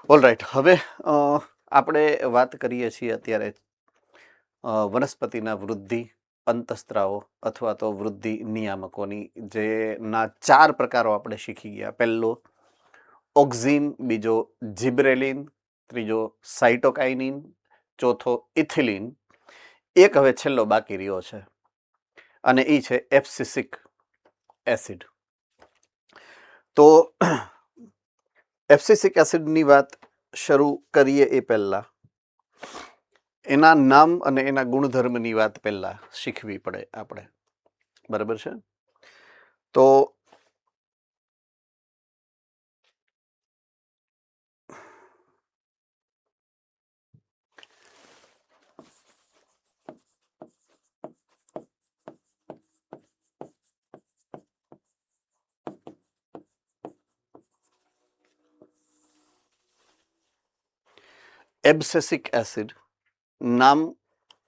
Alright, હવે આપણે વાત કરીએ છીએ અત્યારે વનસ્પતિના વૃદ્ધિ અંતઃસ્ત્રાવો અથવા તો વૃદ્ધિ નિયામકોની, જેના 4 પ્રકારો આપણે શીખી ગયા. પહેલો ઓક્ઝિન, બીજો જિબ્રેલિન, ત્રીજો સાઇટોકાઇનિન, ચોથો ઇથિલિન, એક હવે છેલ્લો બાકી રહ્યો છે અને એ છે એબ્સિસિક એસિડ. તો એબ્સિસિક એસિડની વાત શરૂ કરીએ એ પહેલા એના નામ અને એના ગુણધર્મની વાત પહેલા શીખવી પડે આપણે, બરાબર છે? તો એબ્સેસિક એસિડ નામ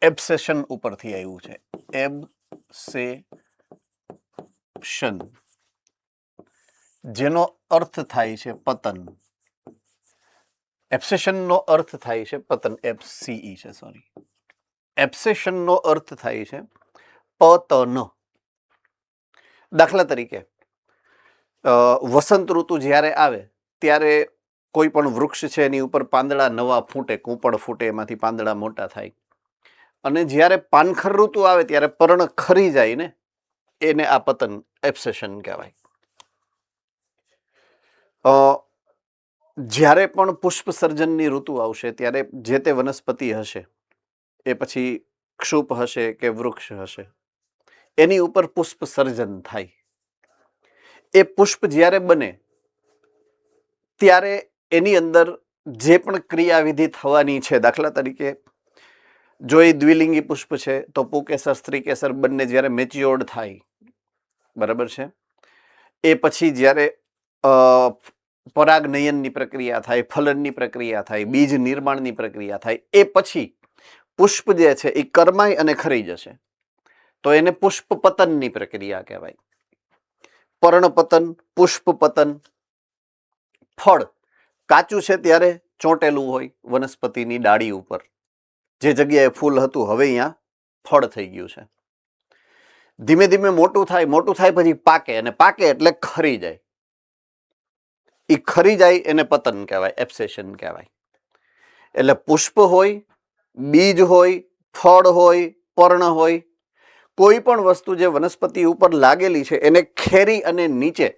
એબ્સેશન ઉપરથી આવ્યું છે. એબ્સેશન, જેનો અર્થ થાય છે પતન. એબ્સેશનનો અર્થ થાય છે પતન. એફસીઈ છે, સોરી. એબ્સેશનનો અર્થ થાય છે પતન. દાખલા તરીકે વસંત ઋતુ જ્યારે આવે ત્યારે કોઈ પણ વૃક્ષ છે એની ઉપર પાંદડા નવા ફૂટે, કૂંપળ ફૂટે, એમાંથી પાંદડા મોટા થાય. અને જ્યારે પાનખર ઋતુ આવે ત્યારે પર્ણ ખરી જાય ને, એને આ પતન, એબ્સેશન કહેવાય. જ્યારે પણ પુષ્પ સર્જનની ઋતુ આવશે ત્યારે જે તે વનસ્પતિ હશે, એ પછી ક્ષુપ હશે કે વૃક્ષ હશે, એની ઉપર પુષ્પ સર્જન થાય. એ પુષ્પ જ્યારે બને ત્યારે એની અંદર જે પણ ક્રિયાવિધિ થવાની છે, દાખલા તરીકે જો એ દ્વિલિંગી પુષ્પ છે તો પુકેસર, સ્ત્રીકેસર બંને જ્યારે મેચ્યોર્ડ થાય, બરાબર છે, એ પછી જ્યારે પરાગનયનની પ્રક્રિયા થાય, ફલનની પ્રક્રિયા થાય, બીજ નિર્માણની પ્રક્રિયા થાય, એ પછી પુષ્પ જે છે એ કરમાય અને ખરી જશે, તો એને પુષ્પ પતનની પ્રક્રિયા કહેવાય. પર્ણપતન, પુષ્પ પતન. ફળ કાચું છે ત્યારે ચોંટેલું હોય વનસ્પતિની ડાળી ઉપર, જે જગ્યાએ ફૂલ હતું હવે અહીંયા ફળ થઈ ગયું છે. ધીમે ધીમે મોટું થાય પછી પાકે, અને પાકે એટલે ખરી જાય. એ ખરી જાય એને પતન કહેવાય, એબ્સેશન કહેવાય. એટલે પુષ્પ હોય, બીજ હોય, ફળ હોય, પર્ણ હોય, કોઈ પણ વસ્તુ જે વનસ્પતિ ઉપર લાગેલી છે એને ખેરી અને નીચે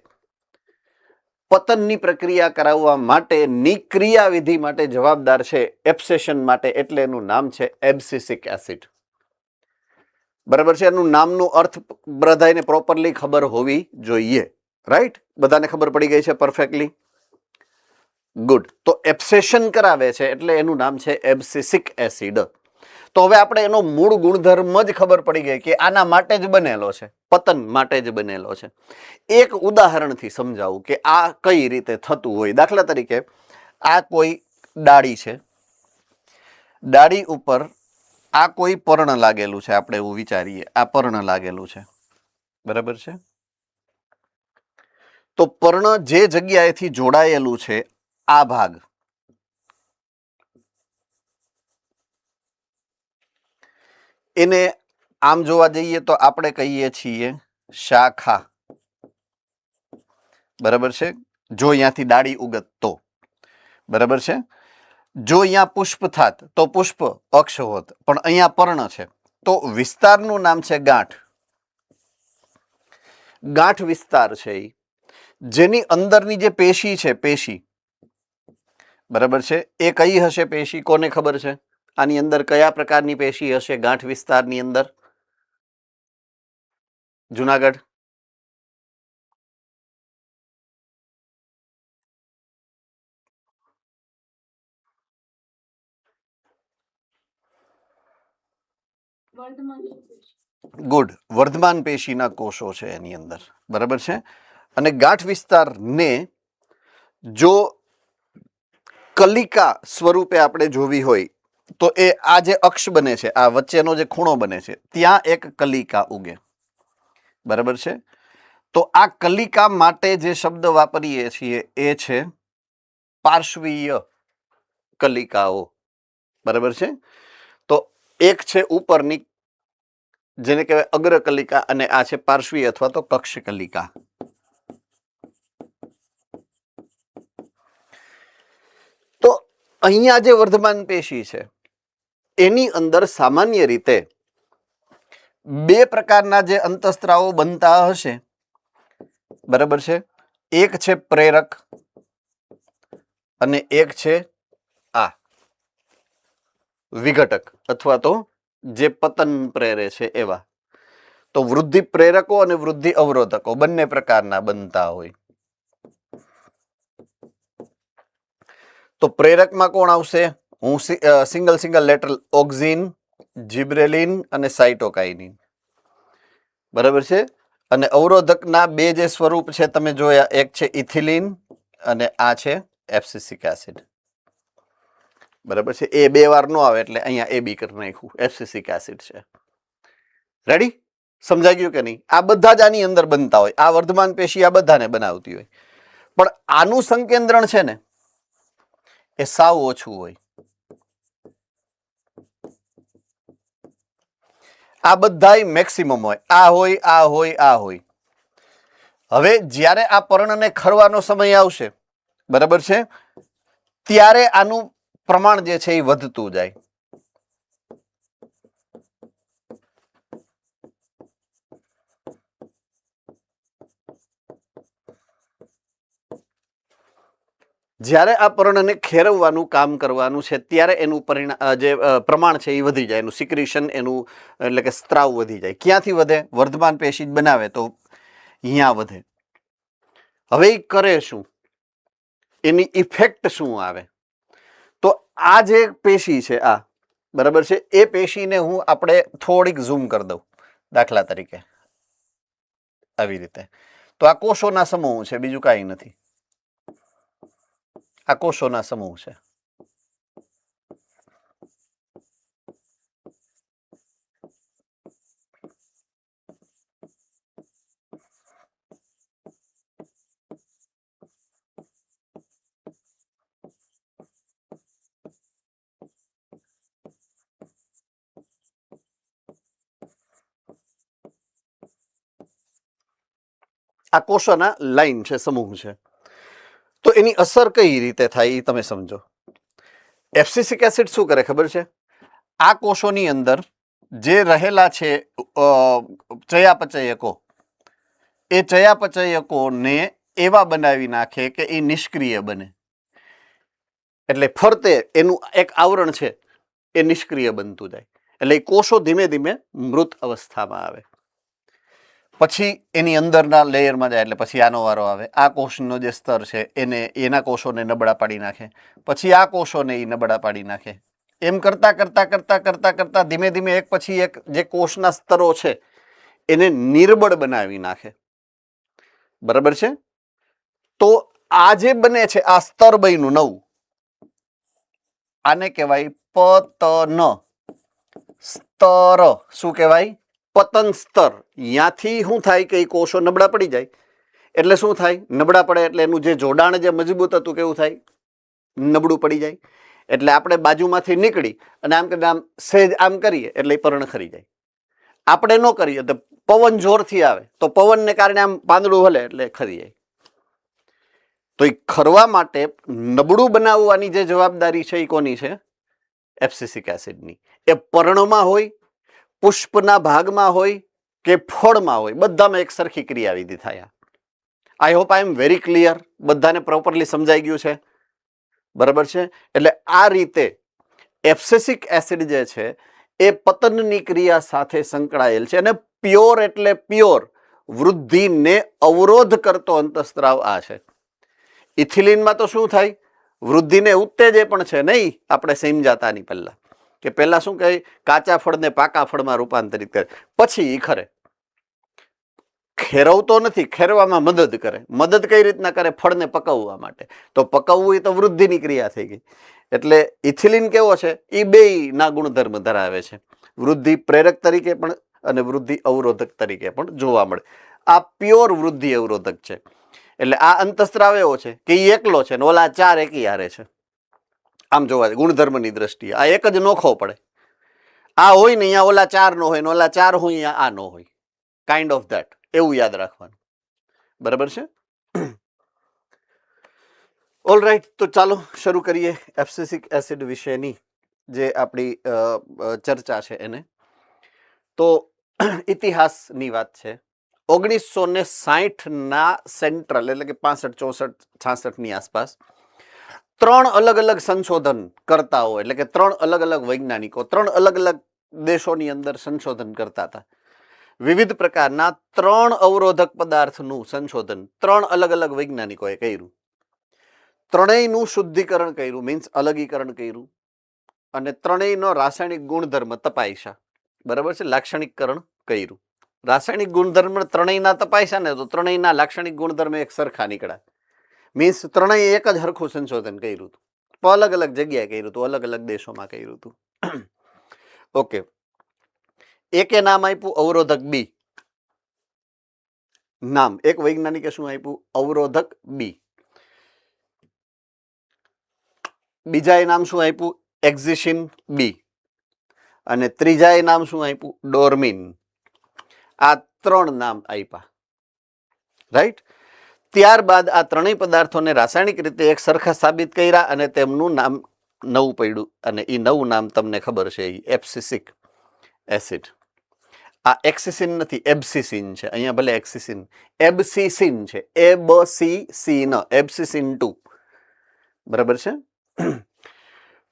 પતનની પ્રક્રિયા કરાવવા માટેની ક્રિયાવિધિ માટે જવાબદાર છે એબ્સેશન માટે, એટલે એનું નામ છે એબ્સિસિક એસિડ. બરાબર છે? એનું નામનું અર્થ બધાને પ્રોપરલી ખબર હોવી જોઈએ. રાઈટ? બધાને ખબર પડી ગઈ છે પરફેક્ટલી? ગુડ. તો એબ્સેશન કરાવે છે એટલે એનું નામ છે એબ્સિસિક એસિડ. તો હવે આપણે એનો મૂળ ગુણધર્મ જ ખબર પડી ગઈ કે આના માટે જ બનેલો છે, પતન માટે જ બનેલો છે. એક ઉદાહરણથી સમજાવું કે આ કઈ રીતે થતું હોય. દાખલા તરીકે આ કોઈ ડાળી છે, ડાળી ઉપર આ કોઈ પર્ણ લાગેલું છે, આપણે એવું વિચારીએ આ પર્ણ લાગેલું છે, બરાબર છે? તો પર્ણ જે જગ્યાએથી જોડાયેલું છે, આ ભાગ, એને આમ જોવા જઈએ તો આપણે કહીએ છીએ શાખા, બરાબર છે? જો અહીંયાથી ડાળી ઉગત તો, બરાબર છે? જો અહીંયા પુષ્પ થાત તો પુષ્પ અક્ષ હોત, પણ અહીંયા પર્ણ છે તો વિસ્તારનું નામ છે ગાંઠ. ગાંઠ વિસ્તાર છે જેની અંદરની જે પેશી છે, પેશી, બરાબર છે, એ કઈ હશે પેશી? કોને ખબર છે? આની અંદર કયા પ્રકારની પેશી હશે ગાંઠ વિસ્તારની અંદર? જુનાગઢ? ગુડ. વર્ધમાન પેશીના કોષો છે એની અંદર, બરાબર છે? અને ગાંઠ વિસ્તારને જો કલિકા સ્વરૂપે આપણે જોવી હોય તો એ આ જે અક્ષ બને છે, આ વચ્ચેનો જે ખૂણો બને છે, ત્યાં એક કલિકા ઉગે, બરાબર છે? તો આ કલિકા માટે જે શબ્દ વાપરીએ છીએ એ છે પાર્શ્વીય. કલિકાઓ, બરાબર છે. તો એક છે ઉપરની, જેને કહેવાય અગ્ર કલિકા, અને આ છે પાર્શ્વી અથવા તો કક્ષ કલિકા. તો અહીંયા જે વર્ધમાન પેશી છે એની અંદર સામાન્ય રીતે બે પ્રકારના જે અંતઃસ્ત્રાવો બનતા હશે, બરાબર છે. એક છે પ્રેરક અને એક છે આ વિઘટક અથવા તો જે પતન પ્રેરે છે એવા. તો વૃદ્ધિ પ્રેરકો અને વૃદ્ધિ અવરોધકો બંને પ્રકારના બનતા હોય. તો પ્રેરકમાં કોણ આવશે? હું સિંગલ લેટર ઓક્ઝિન, જિબ્રેલિન અને સાઇટોકાઇનિન, બરાબર છે. અને અવરોધકના બે જે સ્વરૂપ છે તમે જોયા, એક છે ઇથિલિન અને આ છે એબ્સિસિક એસિડ, બરાબર છે. એ બે વાર નો આવે એટલે અહીંયા એ બી કરી નાખ્યું, એબ્સિસિક એસિડ છે. રેડી? સમજાઈ ગયું કે નહીં? આ બધા જ આની અંદર બનતા હોય. આ વર્ધમાન પેશી આ બધાને બનાવતી હોય, પણ આનું સંકેન્દ્રણ છે ને એ સાવ ઓછું હોય. આ બધાય મેક્સિમમ હોય, આ હોય, આ હોય, આ હોય. હવે જ્યારે આ પર્ણને ખરવાનો સમય આવશે, બરાબર છે, ત્યારે આનું પ્રમાણ જે છે એ વધતું જાય. જ્યારે આ પર્ણને ખેરવવાનું કામ કરવાનું છે ત્યારે એનું જે પ્રમાણ છે એ વધી જાય, એનું સિક્રિશન, એનું એટલે કે સ્ત્રાવ વધી જાય. ક્યાંથી વધે? વર્ધમાન પેશી જ બનાવે તો અહીંયા વધે. હવે એ કરે શું? એની ઇફેક્ટ શું આવે? તો આ જે પેશી છે આ, બરાબર છે, એ પેશીને હું આપણે થોડીક ઝૂમ કરી દઉં દાખલા તરીકે આવી રીતે. તો આ કોષોના સમૂહ છે, બીજું કાંઈ નથી. આ કોષોના સમૂહ છે. આ કોષોના લાઈન છે, સમૂહ છે. તો એની અસર કઈ રીતે થાય એ તમે સમજો. એબ્સિસિક એસિડ શું કરે ખબર છે? આ કોષોની અંદર જે રહેલા છે ચયાપચયકો, એ ચયાપચયકોને એવા બનાવી નાખે કે એ નિષ્ક્રિય બને. એટલે ફરતે એનું એક આવરણ છે એ નિષ્ક્રિય બનતું જાય. એટલે એ કોષો ધીમે ધીમે મૃત અવસ્થામાં આવે. પછી એની અંદરના લેયરમાં જાય એટલે પછી આનો વારો આવે. આ કોષનો જે સ્તર છે એના કોષોને નબળા પાડી નાખે, પછી આ કોષોને એ નબળા પાડી નાખે. એમ કરતા કરતા કરતા કરતા કરતા ધીમે ધીમે એક પછી એક જે કોષના સ્તરો છે એને નિર્બળ બનાવી નાખે, બરાબર છે. તો આ જે બને છે આ સ્તર બન્યું નવું, આને કહેવાય પતન સ્તર. શું કહેવાય? પતન સ્તર. ત્યાંથી શું થાય કે કોષો નબળા પડી જાય એટલે શું થાય? નબળા પડે એટલે એનું જે જોડાણ જે મજબૂત હતું કેવું થાય? નબળું પડી જાય. એટલે આપણે બાજુમાંથી નીકળી અને આમ કરીને આમ સહેજ આમ કરીએ એટલે પર્ણ ખરી જાય. આપણે ન કરીએ તો પવન જોરથી આવે તો પવનને કારણે આમ પાંદડું હલે એટલે ખરી જાય. તો એ ખરવા માટે નબળું બનાવવાની જે જવાબદારી છે એ કોની છે? એબ્સિસિક એસિડની. એ પર્ણમાં હોય, પુષ્પના ભાગમાં હોય કે ફળમાં હોય, બધામાં એક સરખી ક્રિયાવિધિ થાય. I hope I am very clear. બધાને પ્રોપરલી સમજાઈ ગયું છે, બરાબર છે. એટલે આ રીતે એબ્સિસિક એસિડ જે છે એ પતનની ક્રિયા સાથે સંકળાયેલ છે. અને પ્યોર એટલે પ્યોર વૃદ્ધિને અવરોધ કરતો અંતઃસ્ત્રાવ આ છે. ઇથિલિનમાં તો શું થાય? વૃદ્ધિને ઉત્તેજે પણ છે નહીં. આપણે સમજાતાની પહેલા કે પહેલા શું કહે? કાચા ફળને પાકા ફળમાં રૂપાંતરિત કરે, પછી એ ખરે. ખેરવતો નથી, ખેરવામાં મદદ કરે. મદદ કઈ રીતના કરે? ફળને પકવવા માટે. તો પકવવું એ તો વૃદ્ધિની ક્રિયા થઈ ગઈ. એટલે ઇથિલિન કેવો છે? એ બેયના ગુણધર્મ ધરાવે છે. વૃદ્ધિ પ્રેરક તરીકે પણ અને વૃદ્ધિ અવરોધક તરીકે પણ જોવા મળે. આ પ્યોર વૃદ્ધિ અવરોધક છે. એટલે આ અંતઃસ્ત્રાવ એવો છે કે એ એકલો છે ને ઓલા ચાર એકી હારે છે. આમ જોવા ગુણધર્મની દ્રષ્ટિએ આ એક જ નોખો પડે. આ હોય ને અહીંયા ઓલા 4 નો હોય ને ઓલા 4 હોય અહીંયા આ નો હોય. કાઇન્ડ ઓફ ધેટ એવું યાદ રાખવાનું. બરાબર છે. ઓલ રાઈટ, તો ચાલો શરૂ કરીએ એબ્સિસિક એસિડ વિશેની જે આપણી ચર્ચા છે એને. તો ઇતિહાસની વાત છે. 1960ના સેન્ટ્રલ એટલે કે 65, 64, 66 ની આસપાસ 3 અલગ અલગ સંશોધન કરતાઓ એટલે કે 3 અલગ અલગ વૈજ્ઞાનિકો 3 અલગ અલગ દેશોની અંદર સંશોધન કરતા હતા. વિવિધ પ્રકારના 3 અવરોધક પદાર્થનું સંશોધન 3 અલગ અલગ વૈજ્ઞાનિકોએ કર્યું. ત્રણેયનું શુદ્ધિકરણ કર્યું, મીન્સ અલગીકરણ કર્યું, અને ત્રણેયનો રાસાયણિક ગુણધર્મ તપાસ્યા. બરાબર છે, લાક્ષણિકકરણ કર્યું. રાસાયણિક ગુણધર્મ ત્રણેયના તપાસ્યા ને તો ત્રણેયના લાક્ષણિક ગુણધર્મ એક સરખા નીકળ્યા. મીન્સ ત્રણેય એક જ હરખું સંશોધન કર્યું હતું, પણ અલગ અલગ જગ્યાએ કર્યું હતું, અલગ અલગ દેશોમાં કર્યું હતું. ઓકે, એકે નામ આપ્યું અવરોધક બી. નામ એક વૈજ્ઞાનિકે શું આપ્યું? અવરોધક બી. બીજાએ નામ શું આપ્યું? એક્ઝિશિન બી. અને ત્રીજાએ નામ શું આપ્યું? ડોર્મિન. આ 3 નામ આપ્યા. રાઈટ. ત્યારબાદ આ ત્રણેય પદાર્થોને રાસાયણિક રીતે એક સરખા સાબિત કર્યા અને તેમનું નામ નવું પડ્યું, અને એ નવું નામ તમને ખબર છે, એબ્સિસિક એસિડ. આ એક્સિસિન નથી, એબ્સિસિન છે. અહીંયા ભલે એક્સિસિન, એબ્સિસિન છે, એબસીસી ન, એબ્સિસિન 2. બરાબર છે.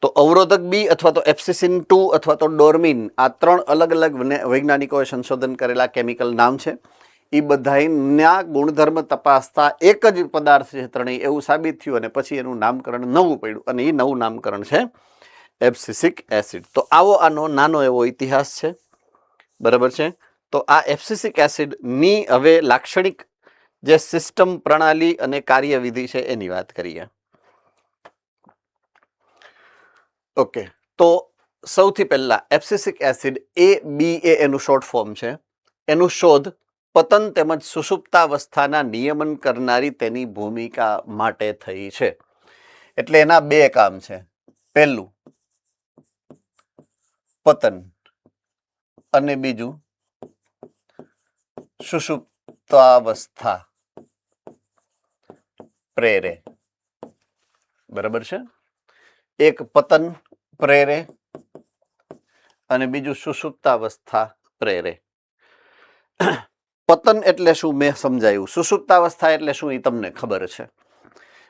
તો અવરોધક બી અથવા તો એબ્સિસિન 2 અથવા તો ડોર્મિન, આ 3 અલગ અલગ વૈજ્ઞાનિકોએ સંશોધન કરેલા કેમિકલ નામ છે. એ બધાના ગુણધર્મ તપાસતા એક જ પદાર્થ છે ત્રણેય એવું સાબિત થયું, અને પછી એનું નામકરણ નવું પડ્યું, અને એ નવું નામકરણ છે એબ્સિસિક એસિડ. તો આવો આનો નાનો એવો ઇતિહાસ છે. બરાબર છે. તો આ એબ્સિસિક એસિડની હવે લાક્ષણિક જે સિસ્ટમ, પ્રણાલી અને કાર્યવિધિ છે એની વાત કરીએ. ઓકે, તો સૌથી પહેલા એબ્સિસિક એસિડ ABA એનું શોર્ટ ફોર્મ છે. એનું શોધ પતન તેમજ સુષુપ્તાવસ્થાના નિયમન કરનારી તેની ભૂમિકા માટે થઈ છે. એટલે એના 2 કામ છે. પહેલું પતન અને બીજું સુષુપ્તાવસ્થા પ્રેરે. બરાબર છે. એક પતન પ્રેરે અને બીજું સુષુપ્તાવસ્થા પ્રેરે. પતન એટલે શું મેં સમજાયું, સુષુપ્તાવસ્થા એટલે શું એ તમને ખબર છે.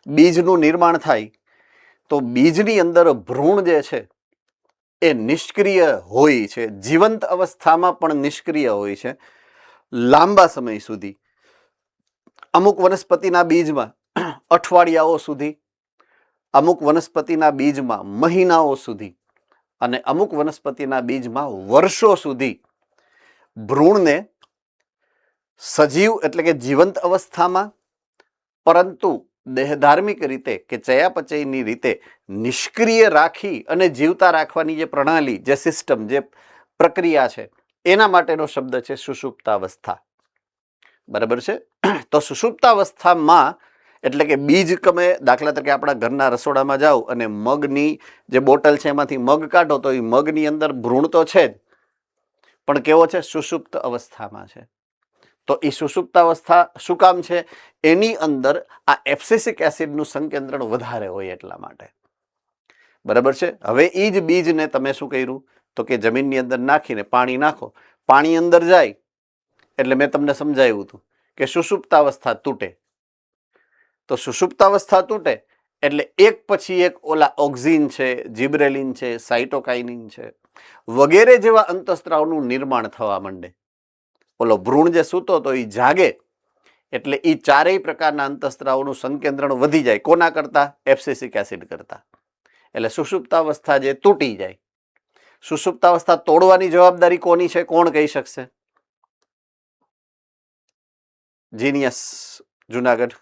બીજનું નિર્માણ થાય તો બીજની અંદર ભ્રૂણ જે છે એ નિષ્ક્રિય હોય છે, જીવંત અવસ્થામાં પણ નિષ્ક્રિય હોય છે લાંબા સમય સુધી. અમુક વનસ્પતિના બીજમાં અઠવાડિયાઓ સુધી, અમુક વનસ્પતિના બીજમાં મહિનાઓ સુધી, અને અમુક વનસ્પતિના બીજમાં વર્ષો સુધી ભ્રૂણને સજીવ એટલે કે જીવંત અવસ્થામાં પરંતુ દેહધાર્મિક રીતે કે ચયાપચયની રીતે નિષ્ક્રિય રાખી અને જીવતા રાખવાની જે પ્રણાલી, જે સિસ્ટમ, જે પ્રક્રિયા છે એના માટેનો શબ્દ છે સુષુપ્તાવસ્થા. બરાબર છે. તો સુષુપ્તાવસ્થામાં એટલે કે બીજ, તમે દાખલા તરીકે આપણા ઘરના રસોડામાં જાઓ અને મગની જે બોટલ છે એમાંથી મગ કાઢો તો એ મગની અંદર ભ્રૂણ તો છે જ, પણ કેવો છે? સુષુપ્ત અવસ્થામાં છે. તો એ સુષુપ્તાવસ્થા શું કામ છે? એની અંદર આ એબ્સિસિક એસિડનું સંકેન્દ્રણ વધારે હોય એટલા માટે. બરાબર છે. હવે એ જ બીજને તમે શું કર્યું? તો કે જમીનની અંદર નાખીને પાણી નાખો, પાણી અંદર જાય એટલે મેં તમને સમજાવ્યું હતું કે સુષુપ્તાવસ્થા તૂટે. તો સુષુપ્તાવસ્થા તૂટે એટલે એક પછી એક ઓલા ઓક્ઝિન છે, જિબ્રેલિન છે, સાઇટોકાઇનિન છે વગેરે જેવા અંતઃસ્ત્રાવનું નિર્માણ થવા માંડે. ઓલો ભ્રૂણ જે સૂતો તો એ જાગે એટલે એ 4 પ્રકારના અંતઃસ્ત્રાવનું સંકેન્દ્રણ વધી જાય. કોના કરતા? એબ્સિસિક એસિડ કરતા. એટલે સુષુપ્તાવસ્થા જે તૂટી જાય. સુષુપ્તાવસ્થા તોડવાની જવાબદારી કોની છે? કોણ કહી શકશે? જીનિયસ જુનાગઢ.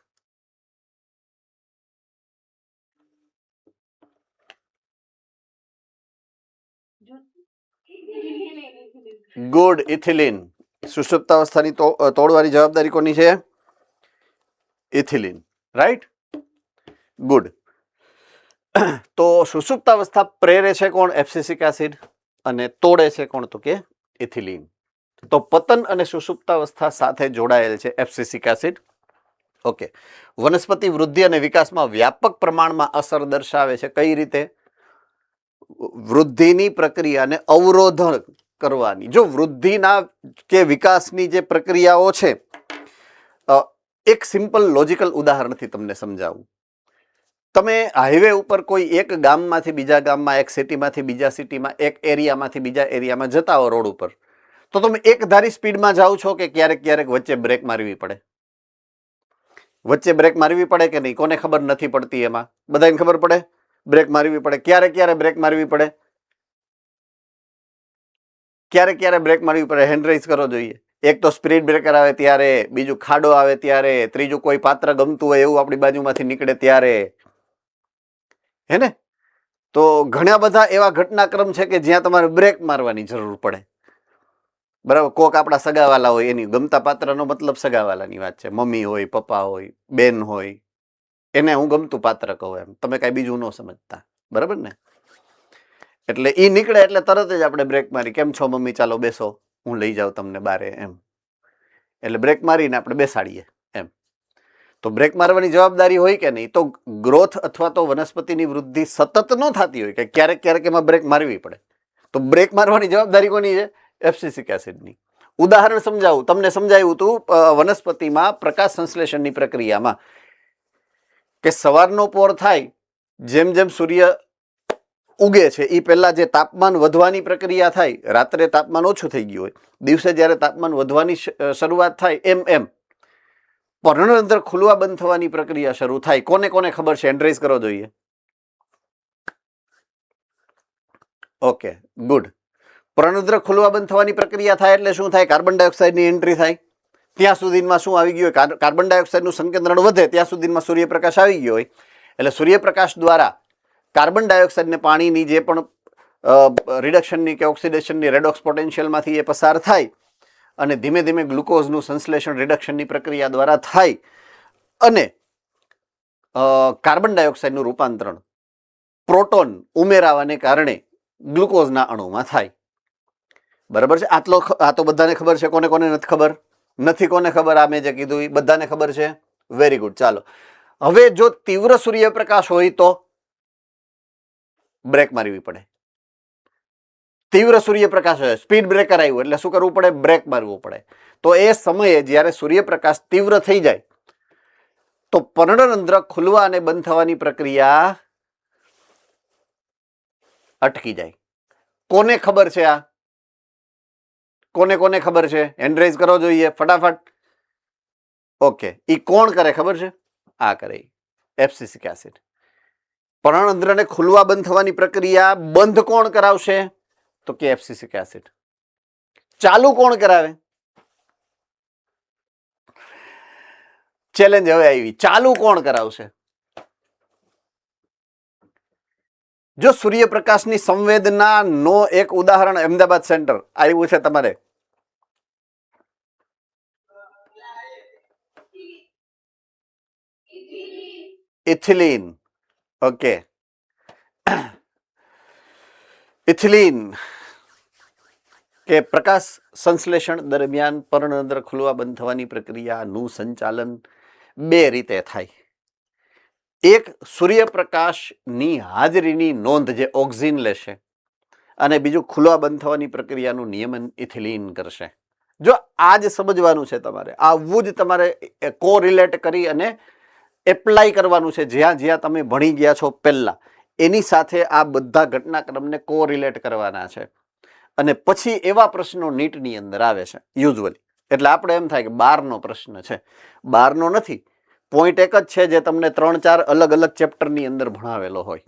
Good, ethylene. સુષુપ્તાવસ્થાની તોડવાની જવાબદારી કોની છે? ઇથિલિન. Right, good. તો સુષુપ્તાવસ્થા પ્રેરે છે કોણ? Abscisic acid. અને તોડે છે કોણ? તો કે ઇથિલિન. તો પતન અને સુષુપ્તાવસ્થા સાથે જોડાયેલ છે એબ્સિસિક એસિડ. ઓકે. વનસ્પતિ વૃદ્ધિ અને વિકાસમાં વ્યાપક પ્રમાણમાં અસર દર્શાવે છે. કઈ રીતે? વૃદ્ધિની પ્રક્રિયાને અવરોધ કરવાની. જો વૃદ્ધિના કે વિકાસની જે પ્રક્રિયાઓ છે, એક સિમ્પલ લોજિકલ ઉદાહરણથી તમને સમજાવું. તમે હાઈવે ઉપર કોઈ એક ગામમાંથી બીજા ગામમાં, એક સિટીમાંથી બીજા સિટીમાં, એક એરિયામાંથી બીજા એરિયામાં જતા હો રોડ ઉપર, તો તમે એક ધારી સ્પીડમાં જાઓ છો કે ક્યારેક ક્યારેક વચ્ચે બ્રેક મારવી પડે? વચ્ચે બ્રેક મારવી પડે કે નહીં? કોને ખબર નથી પડતી? એમાં બધાને ખબર પડે બ્રેક મારવી પડે. ક્યારે બ્રેક મારવી પડે? ક્યારે બ્રેક મારવી પડે? હેન્ડ રેઝ કરો જોઈએ. એક તો સ્પીડ બ્રેકર આવે ત્યારે, બીજું ખાડો આવે ત્યારે, ત્રીજું કોઈ પાત્ર ગમતું હોય એવું આપણી બાજુમાંથી નીકળે ત્યારે. હે ને? તો ઘણા બધા એવા ઘટનાક્રમ છે કે જ્યાં તમારે બ્રેક મારવાની જરૂર પડે. બરાબર. કોક આપણા સગાવાલા હોય, એની ગમતા પાત્રનો મતલબ સગાવાલાની વાત છે. મમ્મી હોય, પપ્પા હોય, બેન હોય, એને હું ગમતું પાત્ર કહું એમ. તમે કઈ બીજું ન સમજતા. બરાબર ને? એટલે ઈ નીકળે એટલે તરત જ આપણે બ્રેક મારી, કેમ છો મમ્મી, ચાલો બેસો, હું લઈ જાઉં તમને બારે, એમ. એટલે બ્રેક મારીને આપણે બેસાડીએ એમ. તો બ્રેક મારવાની જવાબદારી હોય કે નહીં? તો ગ્રોથ અથવા તો વનસ્પતિની વૃદ્ધિ સતત ન થતી હોય કે ક્યારેક એમાં બ્રેક મારવી પડે. તો બ્રેક મારવાની જવાબદારી કોની છે? એબ્સિસિક એસિડની. ઉદાહરણ સમજાવું. તમને સમજાયું હતું વનસ્પતિમાં પ્રકાશ સંશ્લેષણની પ્રક્રિયામાં કે સવારનો પોર થાય, જેમ જેમ સૂર્ય ઉગે છે એ પહેલા જે તાપમાન વધવાની પ્રક્રિયા થાય, રાત્રે તાપમાન ઓછું થઈ ગયું હોય, દિવસે જ્યારે તાપમાન વધવાની શરૂઆત થાય, એમ એમ પર્ણરંધ્ર ખુલવા બંધ થવાની પ્રક્રિયા શરૂ થાય. કોને કોને ખબર છે? હેન્ડ રેઝ કરો જોઈએ. Okay, good. પર્ણરંધ્ર ખુલવા બંધ થવાની પ્રક્રિયા થાય એટલે શું થાય? કાર્બન ડાયોક્સાઇડની એન્ટ્રી થાય. ત્યાં સુધીમાં શું આવી ગયું હોય? કાર્બન ડાયોક્સાઇડનું સંકેન્દ્રણ વધે ત્યાં સુધીમાં સૂર્યપ્રકાશ આવી ગયો હોય. એટલે સૂર્યપ્રકાશ દ્વારા કાર્બન ડાયોક્સાઇડને પાણીની જે પણ રિડક્શનની કે ઓક્સિડેશનની રેડોક્સ પોટેન્શિયલમાંથી એ પસાર થાય અને ધીમે ધીમે ગ્લુકોઝનું સંશ્લેષણ રિડક્શનની પ્રક્રિયા દ્વારા થાય અને કાર્બન ડાયોક્સાઇડનું રૂપાંતરણ પ્રોટોન ઉમેરાવાને કારણે ગ્લુકોઝના અણુમાં થાય. બરાબર છે? આ તો બધાને ખબર છે. કોને કોને નથી ખબર? નથી કોને ખબર? આ મેં જે કીધું એ બધાને ખબર છે. Very good. ચાલો, હવે જો તીવ્ર સૂર્યપ્રકાશ હોય તો બ્રેક મારવી પડે. તીવ્ર સૂર્યપ્રકાશ હોય, સ્પીડ બ્રેકર આવ્યું એટલે શું કરવું પડે? બ્રેક મારવું પડે. તો એ સમયે જ્યારે સૂર્યપ્રકાશ તીવ્ર થઈ જાય તો પર્ણરંધ્ર ખુલવા અને બંધ થવાની પ્રક્રિયા અટકી જાય. કોને ખબર છે આ? કોને કોને ખબર છે? હેન્ડ રેઝ કરો જોઈએ ફટાફટ. ઓકે, ઈ કોણ કરે ખબર છે? આ કરે એબ્સિસિક એસિડ. પર્ણરંધ્રને ખુલવા બંધ થવાની પ્રક્રિયા બંધ કોણ કરાવશે? તો કે એબ્સિસિક એસિડ. ચાલુ કોણ કરાવે? ચેલેન્જ હવે આવી. ચાલુ કોણ કરાવશે? જો સૂર્યપ્રકાશની સંવેદના નો એક ઉદાહરણ અમદાવાદ સેન્ટર આવ્યું છે તમારે. ઇથિલિન. ઓકે, ઇથિલિન કે પ્રકાશ સંશ્લેષણ દરમિયાન પર્ણરંધ્ર ખુલવા બંધ થવાની પ્રક્રિયાનું સંચાલન બે રીતે થાય. એક, સૂર્યપ્રકાશની હાજરીની નોંધ જે ઓક્સિજન લેશે, અને બીજું ખુલવા બંધ થવાની પ્રક્રિયાનું નિયમન ઇથિલિન કરશે. જો આ જ સમજવાનું છે તમારે, આવું જ તમારે કોરિલેટ કરી અને એપ્લાય કરવાનું છે જ્યાં જ્યાં તમે ભણી ગયા છો પહેલા, એની સાથે આ બધા ઘટનાક્રમને કોરિલેટ કરવાના છે. અને પછી એવા પ્રશ્નો નીટની અંદર આવે છે યુઝ્યુઅલી. એટલે આપણે એમ થાય કે 12નો પ્રશ્ન છે. 12નો નથી, પોઈન્ટ એક જ છે જે તમને 3-4 અલગ અલગ ચેપ્ટરની અંદર ભણાવેલો હોય.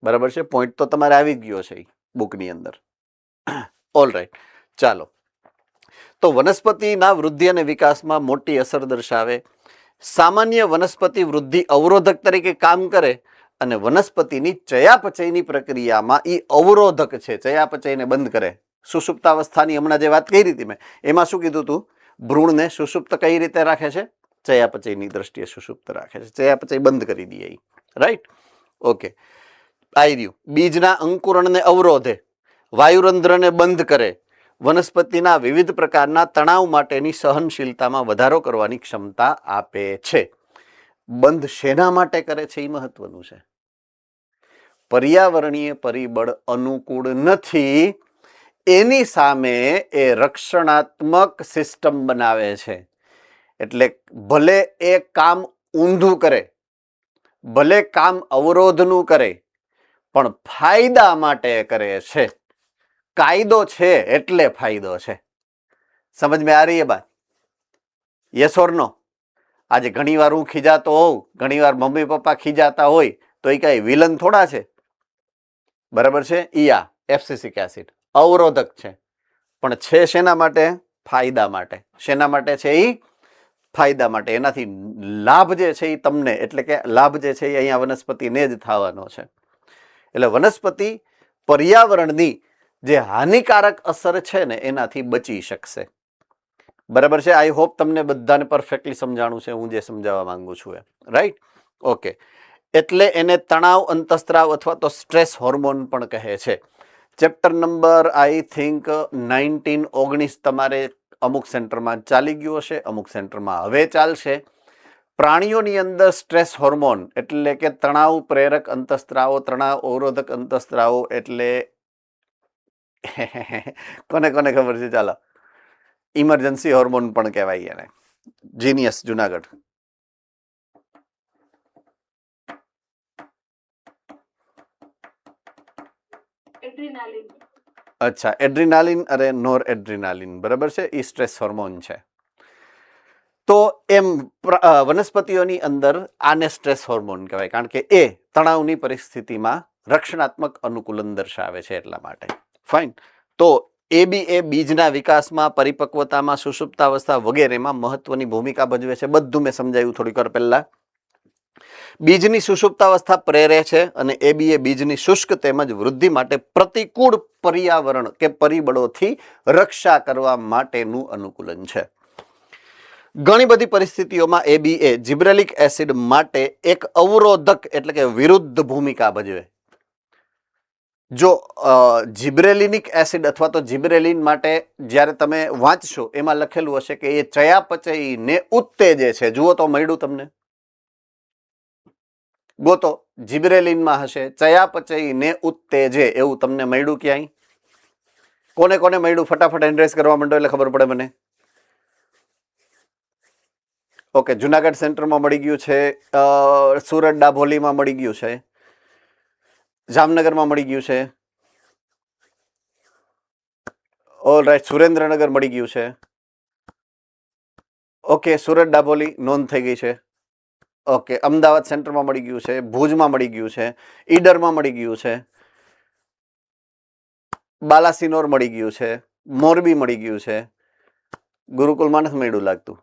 બરાબર છે? પોઈન્ટ તો તમારે આવી ગયો છે બુકની અંદર. ઓલ રાઈટ, ચાલો. તો વનસ્પતિના વૃદ્ધિ અને વિકાસમાં મોટી અસર દર્શાવે. સામાન્ય વનસ્પતિ વૃદ્ધિ અવરોધક તરીકે કામ કરે અને વનસ્પતિની ચયાપચયની પ્રક્રિયામાં એ અવરોધક છે. ચયાપચયને બંધ કરે. સુષુપ્તાવસ્થાની હમણાં જે વાત કરી હતી મેં, એમાં શું કીધું હતું? ભ્રૂણને સુષુપ્ત કઈ રીતે રાખે છે? ચયાપચયની દ્રષ્ટિએ સુષુપ્ત રાખે છે. ચયાપચય બંધ કરી દે. રાઈટ? ઓકે, આવી રહ્યું. બીજના અંકુરણને અવરોધે, વાયુરંધ્રને બંધ કરે, વનસ્પતિના વિવિધ પ્રકારના તણાવ માટેની સહનશીલતામાં વધારો કરવાની ક્ષમતા આપે છે. બંધ શેના માટે કરે છે એ મહત્વનું છે. પર્યાવરણીય પરિબળ અનુકૂળ નથી, એની સામે એ રક્ષણાત્મક સિસ્ટમ બનાવે છે. એટલે ભલે એ કામ ઊંધું કરે, ભલે કામ અવરોધનું કરે, પણ ફાયદા માટે કરે છે. કાયદો છે એટલે ફાયદો છે. સમજ में आ रही है बात? यस और नो? આજે ઘણી વાર હું ખીજાતો હોઉં, ઘણી વાર મમ્મી પપ્પા ખીજાતા હોય, તો એ કઈ વિલન થોડા છે. બરાબર છે? ઈયા એફસીસિક એસિડ અવરોધક છે, પણ છે શેના માટે? ફાયદા માટે. શેના માટે છે? એ ફાયદા માટે. એનાથી લાભ જે છે એ તમને, એટલે કે લાભ જે છે એ અહીંયા વનસ્પતિને જ થવાનો છે. એટલે વનસ્પતિ પર્યાવરણની જે હાનિકારક અસર છે ને એનાથી બચી શકશે. બરાબર છે? આઈ હોપ તમને બધાને પરફેક્ટલી સમજાણું છે હું જે સમજાવવા માંગુ છું એ. રાઈટ? ઓકે. એટલે એને તણાવ અંતસ્ત્રાવ અથવા તો સ્ટ્રેસ હોર્મોન પણ કહે છે. ચેપ્ટર નંબર આઈ થિંક 19-19 તમારે અમુક સેન્ટરમાં ચાલી ગયું હશે, અમુક સેન્ટરમાં હવે ચાલશે. પ્રાણીઓની અંદર સ્ટ્રેસ હોર્મોન એટલે કે તણાવ પ્રેરક અંતસ્ત્રાવો, તણાવ અવરોધક અંતસ્ત્રાવો એટલે કોને કોને ખબર છે? ચાલો, ઇમરજન્સી હોર્મોન પણ કહેવાય એને. જીનિયસ જુનાગઢ. અચ્છા, એડ્રીનાલિન અરે નોર એડ્રીનાલિન, બરાબર છે, એ સ્ટ્રેસ હોર્મોન છે. તો એમ વનસ્પતિઓની અંદર આને સ્ટ્રેસ હોર્મોન કહેવાય, કારણ કે એ તણાવની પરિસ્થિતિમાં રક્ષણાત્મક અનુકૂલન દર્શાવે છે એટલા માટે. ફાઇન. તો એ બી એ બીજના વિકાસમાં, પરિપક્વતામાં, સુષુપ્તાવસ્થા વગેરેમાં મહત્વની ભૂમિકા ભજવે છે. બધું મેં સમજાવ્યું થોડીક વાર પહેલા. બીજની સુષુપ્તાવસ્થા પ્રેરે છે અને એ બી એ બીજની શુષ્ક તેમજ વૃદ્ધિ માટે પ્રતિકૂળ પર્યાવરણ કે પરિબળોથી રક્ષા કરવા માટેનું અનુકૂલન છે. ઘણી બધી પરિસ્થિતિઓમાં એ બી એ જીબ્રેલિક એસિડ માટે એક અવરોધક એટલે કે વિરુદ્ધ ભૂમિકા ભજવે. જો જીબ્રેલિનિક એસિડ અથવા તો જીબ્રેલિન માટે જ્યારે તમે વાંચશો એમાં લખેલું હશે કે એ ચયાપચયને ઉત્તેજે છે. જુઓ તો મળ્યું તમને? ગોતો, જીબ્રેલિનમાં હશે ચયાપચયને ઉત્તેજે, એવું તમને મળ્યું ક્યાંય? કોને કોને મળ્યું? ફટાફટ એડ્રેસ કરવા માંડો એટલે ખબર પડે મને. ઓકે, જુનાગઢ સેન્ટરમાં મળી ગયું છે, સુરત ડાભોલીમાં મળી ગયું છે, જામનગરમાં મળી ગયું છે, ઓલ રાઈટ, સુરેન્દ્રનગર મળી ગયું છે. ઓકે, સુરત ડાભોલી નોંધ થઈ ગઈ છે. ઓકે, અમદાવાદ સેન્ટરમાં મળી ગયું છે, ભુજમાં મળી ગયું છે, ઈડરમાં મળી ગયું છે, બાલાસિનોર મળી ગયું છે, મોરબી મળી ગયું છે, ગુરુકુલમાં નથી મળ્યું લાગતું,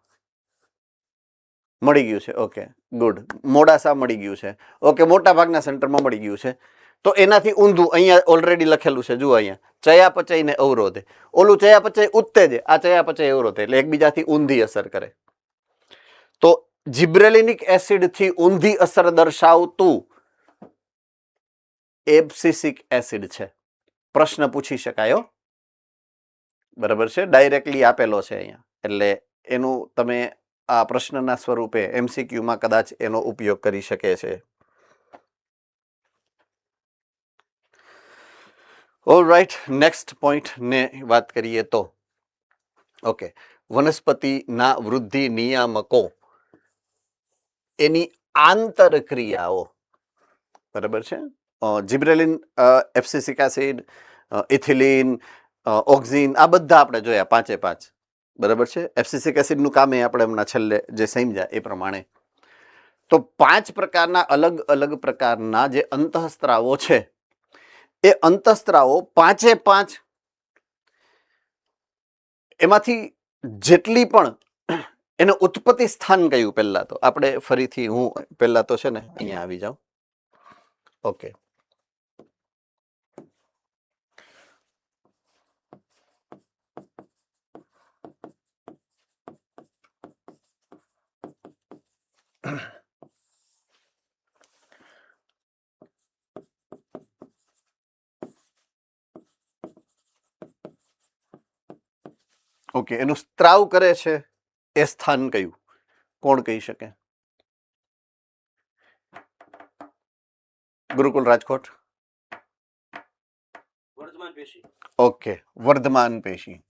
મળી ગયું છે. Okay, good. મોડાસા મળી ગયું છે. ઓકે, મોટા ભાગના સેન્ટરમાં મળી ગયું છે. તો એનાથી ઊંધું અહીંયા ઓલરેડી લખેલું છે, જુઓ અહીંયા, ચયાપચયને અવરોધે. ઓલું ચયાપચય ઉત્તેજે, આ ચયાપચય અવરોધે, એટલે એકબીજાથી ઊંધી અસર કરે. તો જીબ્રેલિનિક એસિડ થી ઊંધી અસર દર્શાવતું એબ્સિસિક એસિડ છે. પ્રશ્ન પૂછી શકાયો, બરાબર છે, ડાયરેક્ટલી આપેલો છે અહીંયા, એટલે એનું તમે આ પ્રશ્નના સ્વરૂપે એમસીક્યુમાં કદાચ એનો ઉપયોગ કરી શકે છે. ઓલ રાઈટ, નેક્સ્ટ પોઈન્ટ ને વાત કરીએ તો ઓકે, વનસ્પતિના વૃદ્ધિ નિયામકો, એની આંતરક્રિયાઓ, બરાબર છે. જીબ્રેલિન, એબ્સિસિક એસિડ, ઇથિલિન, ઓક્ઝિન, આ બધા આપણે જોયા, 5 બરાબર છે. એબ્સિસિક એસિડનું કામ એ આપણે હમણાં છેલ્લે જે સમજ્યા એ પ્રમાણે. તો 5 પ્રકારના અલગ અલગ પ્રકારના જે અંતઃસ્ત્રાવો છે, એ અંતઃસ્ત્રાવો 5 એમાંથી જેટલી પણ એનું ઉત્પત્તિ સ્થાન કયું? પહેલા તો આપણે ફરીથી હું પહેલા તો છે ને અહીંયા આવી જાઉં. ઓકે, ઓકે, એનું સ્ત્રાવ કરે છે એ સ્થાન કયું, કોણ કહી શકે? ગુરુકુલ રાજકોટ. વર્ધમાન પેશી. ઓકે, વર્ધમાન પેશી.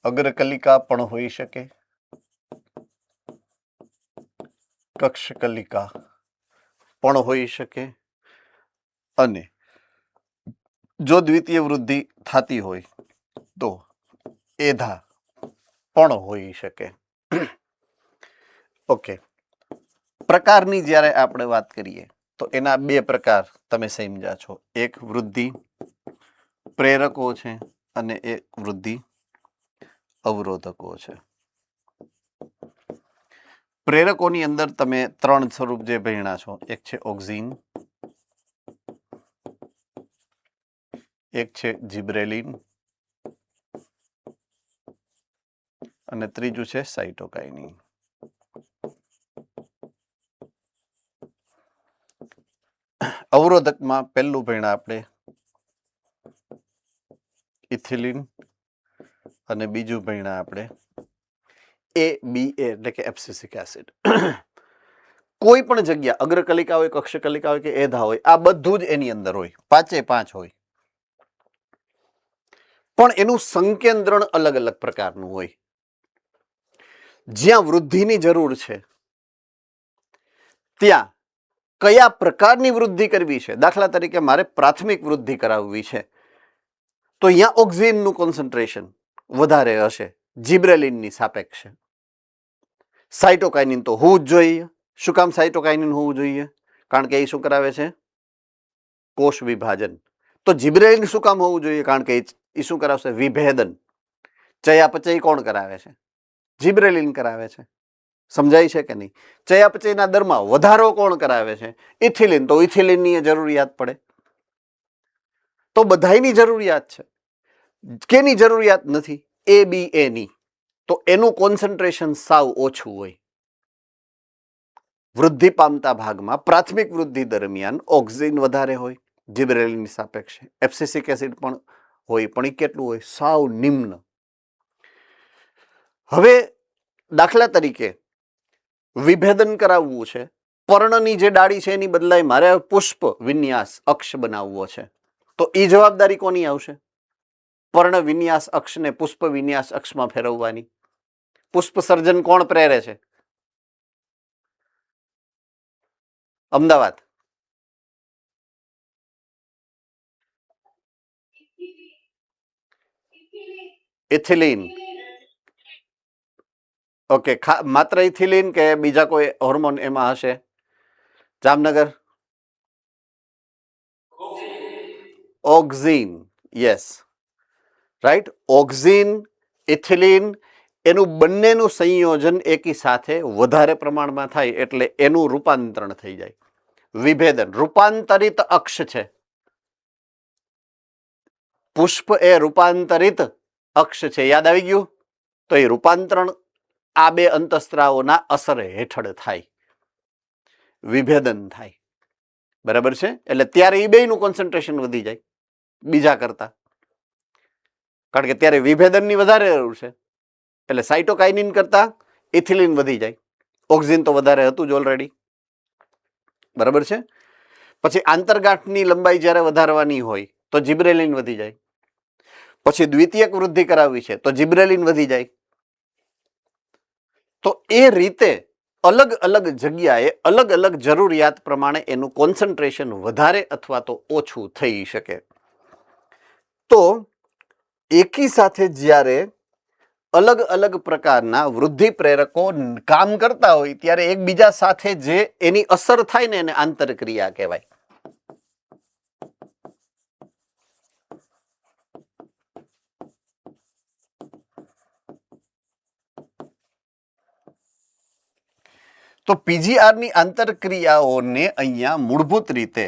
અગ્રકલિકા પણ હોઈ શકે, કક્ષકલિકા પણ હોઈ શકે, અને જો દ્વિતીય વૃદ્ધિ થતી હોય તો એધા પણ હોઈ શકે. ઓકે, પ્રકારની જ્યારે આપણે વાત કરીએ તો એના બે પ્રકાર તમે સમજ્યા છો. એક વૃદ્ધિ પ્રેરકો છે અને એક વૃદ્ધિ અવરોધકો છે. પ્રેરકોની અંદર તમે ત્રણ સ્વરૂપ જે ભણ્યા છો, એક છે ઓક્ઝીન, એક છે જિબ્રેલિન અને ત્રીજું છે સાઇટોકાઇનિન. અવરોધકમાં પહેલું ભણ્યા આપણે ઇથિલિન અને બીજું ભણ્યા આપણે ABA એટલે કે એબ્સિસિક એસિડ. કોઈ પણ જગ્યા અગ્રકલિકા હોય, કક્ષકલિકા હોય કે એધા હોય, આ બધું જ એની અંદર હોય, 5 હોય, પણ એનું સંકેન્દ્રણ અલગ અલગ પ્રકારનું હોય. જ્યાં વૃદ્ધિની જરૂર છે ત્યાં કયા પ્રકારની વૃદ્ધિ કરવી છે, દાખલા તરીકે મારે પ્રાથમિક વૃદ્ધિ કરાવવી છે તો અહીંયા ઓક્ઝીનનું કોન્સન્ટ્રેશન વધારે હશે જિબ્રેલિનની સાપેક્ષે. સાઇટોકાઇનિન તો હોવું જ જોઈએ. શું કામ સાઇટોકાઇનિન હોવું જોઈએ? કારણ કે એ શું કરાવે છે? કોષ વિભાજન. તો જિબ્રેલિન શું કામ હોવું જોઈએ? કારણ કે એ શું કરાવશે? વિભેદન. ચયાપચય કોણ કરાવે છે? જિબ્રેલિન કરાવે છે. સમજાય છે કે નહીં? ચયાપચયના દરમાં વધારો કોણ કરાવે છે? ઇથિલિન. તો ઇથિલિનની જરૂરિયાત પડે. તો બધાયની જરૂરિયાત છે. કેની જરૂરિયાત નથી? ABA ની. તો એનું કોન્સન્ટ્રેશન સાવ ઓછું હોય. વૃદ્ધિ પામતા ભાગમાં પ્રાથમિક વૃદ્ધિ દરમિયાન ઓક્સિજન વધારે હોય જિબ્રેલિનની સાપેક્ષે. એબ્સિસિક એસિડ પણ હોય, પણ એ કેટલું હોય? સાવ નિમ્ન. હવે દાખલા તરીકે વિભેદન કરાવવું છે, પર્ણની જે ડાળી છે એની બદલાય મારે પુષ્પ વિન્યાસ અક્ષ બનાવવો છે, તો એ જવાબદારી કોની આવશે? પર્ણ વિન્યાસ અક્ષને પુષ્પ વિન્યાસ અક્ષમાં ફેરવવાની. પુષ્પ સર્જન કોણ પ્રેરે છે? અમદાવાદ. ઇથિલિન. ઓકે, માત્ર ઇથિલિન કે બીજા કોઈ હોર્મોન એમાં હશે? Jamnagar. Auxin. Yes, right. Auxin, ethylene, એનું બંનેનું સંયોજન એકી સાથે વધારે પ્રમાણમાં થાય એટલે એનું રૂપાંતરણ થઈ જાય. વિભેદન. રૂપાંતરિત અક્ષ છે. પુષ્પ એ રૂપાંતરિત અક્ષ છે. યાદ આવી ગયું? તો એ રૂપાંતરણ આ બે અંતઃસ્ત્રાવોના અસર હેઠળ થાય, વિભેદન થાય. બરાબર છે? એટલે ત્યારે એ બેયનું કોન્સન્ટ્રેશન વધી જાય બીજા કરતા, કારણ કે ત્યારે વિભેદનની વધારે જરૂર છે. એટલે સાઇટોકાઇનિન કરતા ઇથિલિન વધી જાય. ઓક્સિજન તો વધારે હતું જ ઓલરેડી. બરાબર છે? પછી આંતરગાંઠની લંબાઈ જ્યારે વધારવાની હોય તો જિબ્રેલિન વધી જાય. પછી દ્વિતીયક વૃદ્ધિ કરાવવી છે તો જિબ્રેલિન વધી જાય. તો એ રીતે અલગ અલગ જગ્યાએ અલગ અલગ જરૂરિયાત પ્રમાણે એનું કોન્સન્ટ્રેશન વધારે અથવા તો ઓછું થઈ શકે. તો એકી સાથે જ્યારે અલગ અલગ પ્રકારના વૃદ્ધિ પ્રેરકો કામ કરતા હોય ત્યારે એકબીજા સાથે જે એની અસર થાય ને એને આંતરક્રિયા કહેવાય. તો પીજીઆરની આંતરક્રિયાઓને અહીંયા મૂળભૂત રીતે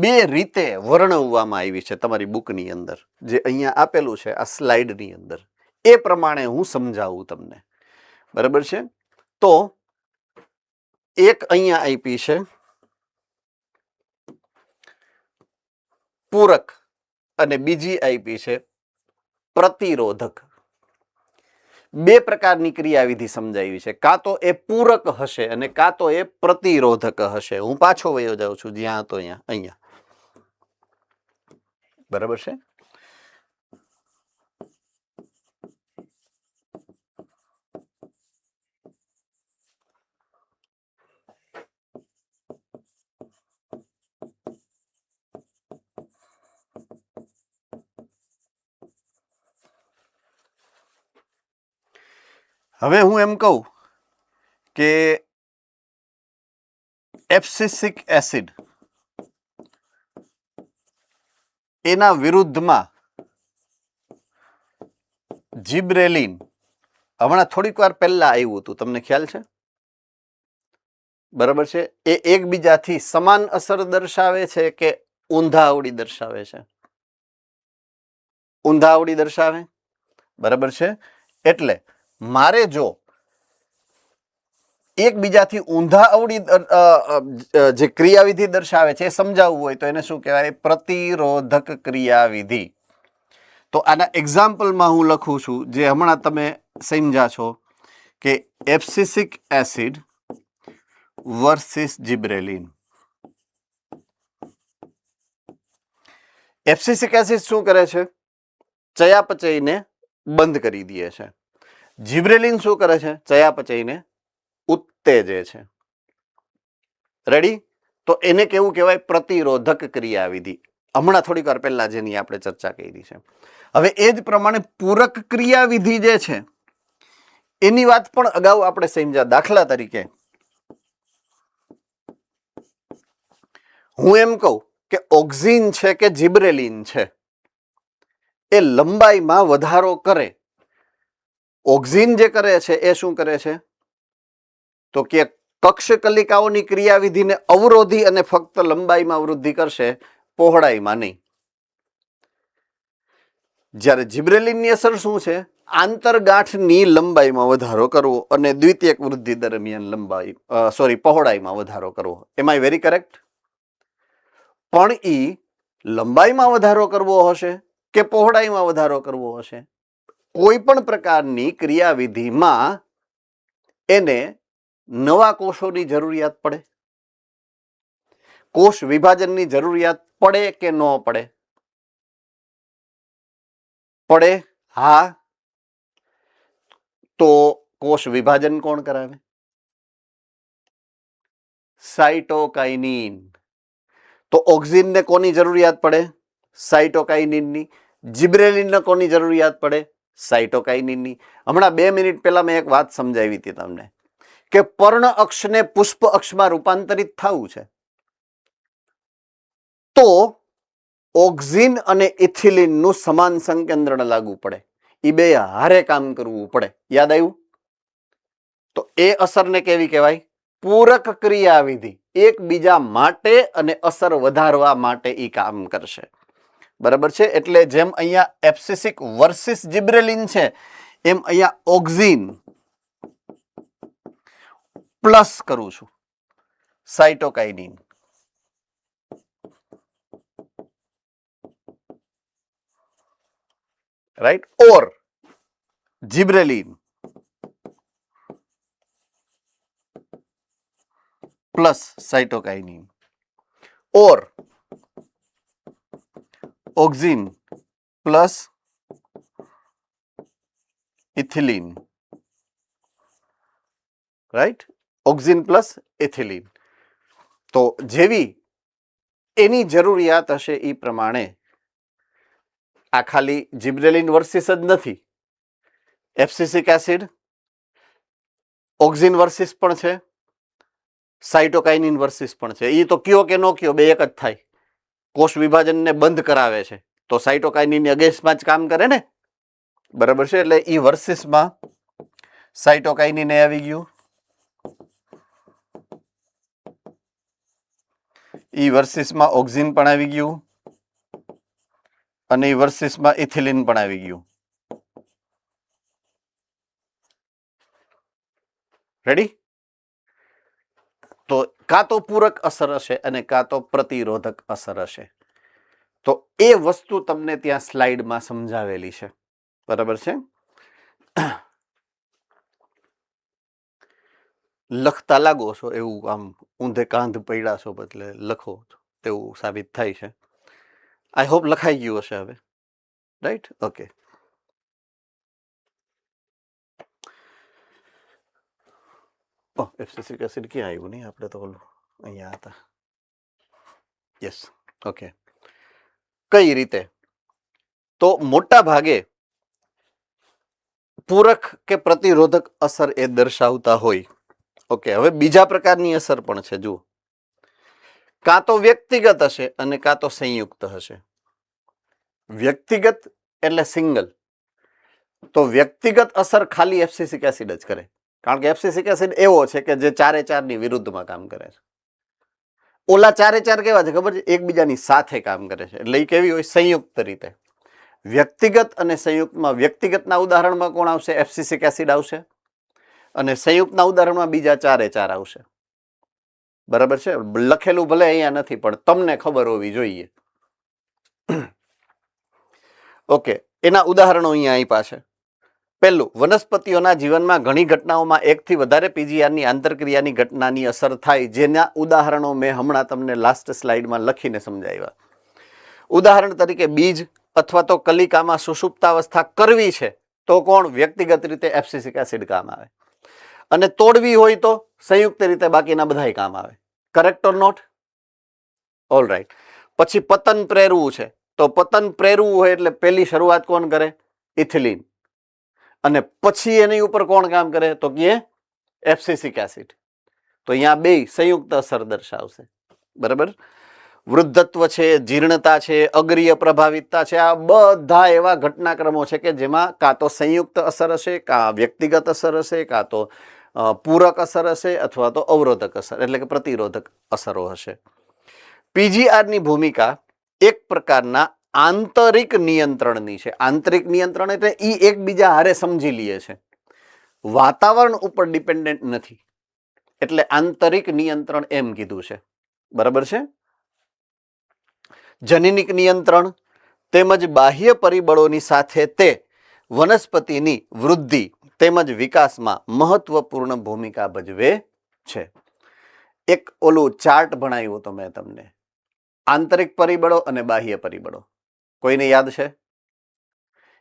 બે રીતે વર્ણવવામાં આવી છે તમારી બુકની અંદર, જે અહીંયા આપેલું છે આ સ્લાઇડની અંદર. એ પ્રમાણે હું સમજાવું તમને. બરાબર છે? તો એક અહીંયા આપી છે પૂરક અને બીજી આપી છે પ્રતિરોધક. બે પ્રકારની ક્રિયાવિધિ સમજાવી છે, કાં તો એ પૂરક હશે અને કાં તો એ પ્રતિરોધક હશે. હું પાછો વયો જાઉં છું જ્યાં હતો અહીંયા. બરાબર છે. હવે હું એમ કહું કે એબ્સિસિક એસિડ એના વિરુદ્ધમાં જિબ્રેલિન હમણાં થોડીક વાર પહેલા આવ્યું હતું, તમને ખ્યાલ છે? બરાબર છે. એ એકબીજાથી સમાન અસર દર્શાવે છે કે ઊંધા અવળી દર્શાવે છે? ઊંધા અવળી દર્શાવે. બરાબર છે. એટલે મારે જો એકબીજાથી ઊંધા અવળી જે ક્રિયાવિધિ દર્શાવે છે એ સમજાવવું હોય તો એને શું કહેવાય? પ્રતિરોધક ક્રિયાવિધિ. તો આના એક્ઝામ્પલમાં હું લખું છું, જે હમણાં તમે સમજ્યા છો કે એબ્સિસિક એસિડ વર્સિસ જિબ્રેલિન. એબ્સિસિક એસિડ શું કરે છે? ચયાપચયને બંધ કરી દે છે. જિબ્રેલિન શું કરે છે? ચયાપચયને ઉત્તેજે છે. રેડી? તો એને કેવું કહેવાય? પ્રતિરોધક ક્રિયાવિધિ. હમણાં થોડીક વાર પહેલા જેની આપણે ચર્ચા કરી છે. હવે એ જ પ્રમાણે પૂરક ક્રિયાવિધિ જે છે એની વાત પણ અગાઉ આપણે સમજ્યા. દાખલા તરીકે હું એમ કહું કે ઓક્ઝિન છે કે જિબ્રેલિન છે એ લંબાઈમાં વધારો કરે. ઓક્ઝિન જે કરે છે એ શું કરે છે? તો કે કક્ષકલિકાઓની ક્રિયાવિધિને અવરોધી અને ફક્ત લંબાઈમાં વૃદ્ધિ કરશે, પહોળાઈમાં નહીં. જ્યારે જિબ્રેલિનની અસર શું છે? આંતરગાંઠની લંબાઈમાં વધારો કરવો અને દ્વિતીયક વૃદ્ધિ દરમિયાન પહોળાઈમાં વધારો કરવો. એમ આઈ વેરી કરેક્ટ? પણ ઈ લંબાઈમાં વધારો કરવો હશે કે પહોળાઈમાં વધારો કરવો હશે, કોઈ પણ પ્રકારની ક્રિયાવિધિમાં એને નવા કોષોની જરૂરિયાત પડે, કોષ વિભાજનની જરૂરિયાત પડે કે ન પડે? પડે. હા. તો કોષ વિભાજન કોણ કરાવે? સાઇટોકાઇનિન. તો ઓક્ઝિનને કોની જરૂરિયાત પડે? સાઇટોકાઇનિનની. જિબ્રેલિનને કોની જરૂરિયાત પડે? સાઇટોકાઇનિનની. હમણાં 2 મિનિટ પહેલા મેં એક વાત સમજાવી હતી તમને કે પર્ણ અક્ષને પુષ્પ અક્ષમાં રૂપાંતરિત થવું છે તો ઓક્ઝિન અને ઇથિલિનનું સમાન સંકેન્દ્રણ લાગુ પડે. એ બે હારે કામ કરવું પડે. યાદ આવ્યું? તો એ અસરને કેવી કહેવાય? પૂરક ક્રિયાવિધિ. એકબીજા માટે અને અસર વધારવા માટે એ કામ કરશે. બરાબર છે. એટલે જેમ અહીંયા એબ્સિસિક વર્સિસ જિબ્રેલિન છે એમ અહીંયા ઓક્ઝિન પ્લસ કરું છું સાઇટોકાઇનિન. રાઈટ? ઓર જિબ્રેલિન પ્લસ સાइटोकाइनिन और auxin plus ethylene. Right? Auxin plus ethylene. तो जेवी एनी जरूरियात हशे ई प्रमाणे आ खाली जिब्रेलिन वर्सिस ज नथी, एब्सिसिक एसिड ऑक्सिन वर्सिस पण छे, साइटोकाइनिन वर्सिस पण छे. ई तो क्यो के नो क्यो बे एक ज थाय. कोष विभाजन ने बंध करावे छे तो साइटोकाइनिन अगेंस्ट में ज काम करे ने. बराबर छे? એટલે ઈ વર્સિસ માં સાइटोकाइनिन આવી ગયું, ઈ વર્સિસ માં ઓક્સિન પણ આવી ગયું અને ઈ વર્સિસ માં ઇથિલિન પણ આવી ગયું. રેડી? તો કાં તો પૂરક અસર હશે અને કાં તો પ્રતિરોધક અસર હશે. તો એ વસ્તુ તમને ત્યાં સ્લાઇડમાં સમજાવેલી છે. બરાબર છે. લખતા લાગો છો એવું આમ ઊંધે કાંધ પડ્યા છો બદલે લખો તેવું સાબિત થાય છે. આઈ હોપ લખાઈ ગયું હશે હવે. રાઈટ? ઓકે. એબ્સિસિક એસિડ ક્યાં આવ્યું? નહીં, આપણે તો ઓલું અહીંયા હતા. Yes, okay. કઈ રીતે? તો મોટા ભાગે પૂરક કે પ્રતિરોધક અસર એ દર્શાવતા હોય. ઓકે, હવે બીજા પ્રકારની અસર પણ છે. જુઓ, કાં તો વ્યક્તિગત હશે અને કાં તો સંયુક્ત હશે. વ્યક્તિગત એટલે સિંગલ. તો વ્યક્તિગત અસર ખાલી એબ્સિસિક એસિડ જ કરે, કારણ કે એબ્સિસિક એસિડ એવો છે કે જે 4 ની વિરુદ્ધમાં કામ કરે છે. ઓલા 4 કેવા છે ખબર છે? એકબીજાની સાથે કામ કરે છે. એટલે એ કેવી હોય? સંયુક્ત રીતે. વ્યક્તિગત અને સંયુક્તમાં વ્યક્તિગતના ઉદાહરણમાં કોણ આવશે? એબ્સિસિક એસિડ આવશે. અને સંયુક્તના ઉદાહરણમાં બીજા 4 આવશે. બરાબર છે? લખેલું ભલે અહીંયા નથી પણ તમને ખબર હોવી જોઈએ. ઓકે, એના ઉદાહરણો અહીંયા આપ્યા છે. પહેલું, વનસ્પતિઓના જીવનમાં ઘણી ઘટનાઓમાં એકથી વધારે પીજીઆરની આંતરક્રિયાની ઘટનાની અસર થાય, જેના ઉદાહરણો મેં હમણાં તમને લાસ્ટ સ્લાઇડમાં લખીને સમજાવ્યા. ઉદાહરણ તરીકે બીજ અથવા તો કલિકામાં સુષુપ્તાવસ્થા કરવી છે તો કોણ? વ્યક્તિગત રીતે એબ્સિસિક એસિડ કામ આવે. અને તોડવી હોય તો સંયુક્ત રીતે બાકીના બધાય કામ આવે. Correct or not? All right. પછી પતન પ્રેરવું છે તો પતન પ્રેરવું હોય એટલે પહેલી શરૂઆત કોણ કરે? ઇથિલિન. અને પછી એની ઉપર કોણ કામ કરે? તો કે એબ્સિસિક એસિડ. તો અહીંયા બે સંયુક્ત અસર દર્શાવશે. બરાબર? વૃદ્ધત્વ છે, જીર્ણતા છે, અગ્રીય પ્રભાવિતતા છે, આ બધા એવા ઘટનાક્રમો છે કે જેમાં કાં તો સંયુક્ત અસર હશે, કાં વ્યક્તિગત અસર હશે, કાં તો પૂરક અસર હશે, અથવા તો અવરોધક અસર એટલે કે પ્રતિરોધક અસરો હશે. પીજીઆરની ભૂમિકા એક પ્રકારના આંતરિક નિયંત્રણની છે. આંતરિક નિયંત્રણ એટલે ઈ એકબીજા હારે સમજી લે છે, વાતાવરણ ઉપર ડિપેન્ડન્ટ નથી. એટલે આંતરિક નિયંત્રણ એમ કીધું છે. બરાબર છે? જનીનિક નિયંત્રણ તેમજ બાહ્ય પરિબળોની સાથે તે વનસ્પતિની વૃદ્ધિ તેમજ વિકાસમાં મહત્વપૂર્ણ ભૂમિકા ભજવે છે. એક ઓલું ચાર્ટ ભણાવ્યું તો મેં તમને, આંતરિક પરિબળો અને બાહ્ય પરિબળો. કોઈને યાદ છે?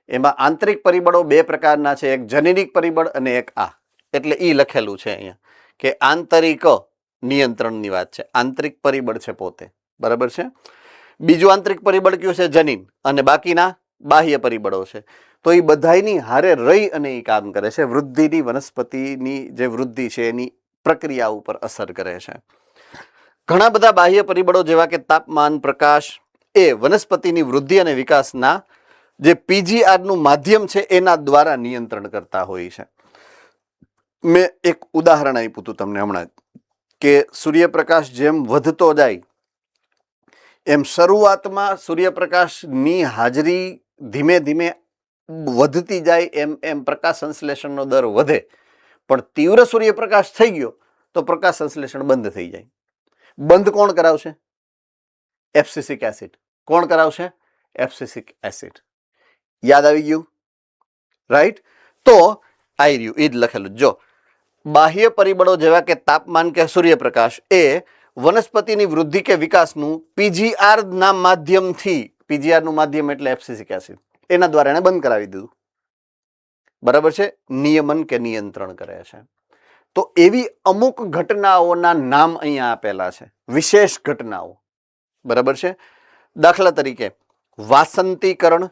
એમાં આંતરિક પરિબળો બે પ્રકારના છે, એક જનીનિક પરિબળ અને એક આ. એટલે ઈ લખેલું છે અહીંયા કે આંતરિક નિયંત્રણની વાત છે, આંતરિક પરિબળ છે પોતે. બરાબર છે? બીજું આંતરિક પરિબળ કયું છે? જનીન. અને બાકીના બાહ્ય પરિબળો છે. તો એ બધાની હારે રહી અને એ કામ કરે છે. વૃદ્ધિની, વનસ્પતિની જે વૃદ્ધિ છે એની પ્રક્રિયા ઉપર અસર કરે છે. ઘણા બધા બાહ્ય પરિબળો જેવા કે તાપમાન, પ્રકાશ એ વનસ્પતિની વૃદ્ધિ અને વિકાસના જે પીજીઆરનું માધ્યમ છે એના દ્વારા નિયંત્રણ કરતા હોય છે. મેં એક ઉદાહરણ આપ્યું હતું તમને હમણાં કે સૂર્યપ્રકાશ જેમ વધતો જાય એમ શરૂઆતમાં સૂર્યપ્રકાશની હાજરી ધીમે ધીમે વધતી જાય એમ એમ પ્રકાશ સંશ્લેષણનો દર વધે. પણ તીવ્ર સૂર્યપ્રકાશ થઈ ગયો તો પ્રકાશ સંશ્લેષણ બંધ થઈ જાય. બંધ કોણ કરાવશે? એબ્સિસિક એસિડ. કોણ કરાવશે? એબ્સિસિક એસિડ. યાદ આવી ગયું? રાઈટ? તો આઈ રહ્યું એ જ લખેલું. જો બાહ્ય પરિબળો જેવા કે તાપમાન કે સૂર્યપ્રકાશ એ વનસ્પતિની વૃદ્ધિ કે વિકાસનું પીજીઆર ના માધ્યમથી, પીજીઆર નું માધ્યમ એટલે એબ્સિસિક એસિડ, એના દ્વારા એને બંધ કરાવી દીધું. બરાબર છે? નિયમન કે નિયંત્રણ કરે છે. તો એવી અમુક ઘટનાઓના નામ અહીંયા આપેલા છે, વિશેષ ઘટનાઓ. બરાબર છે? દાખલા તરીકે વાસંતીકરણ,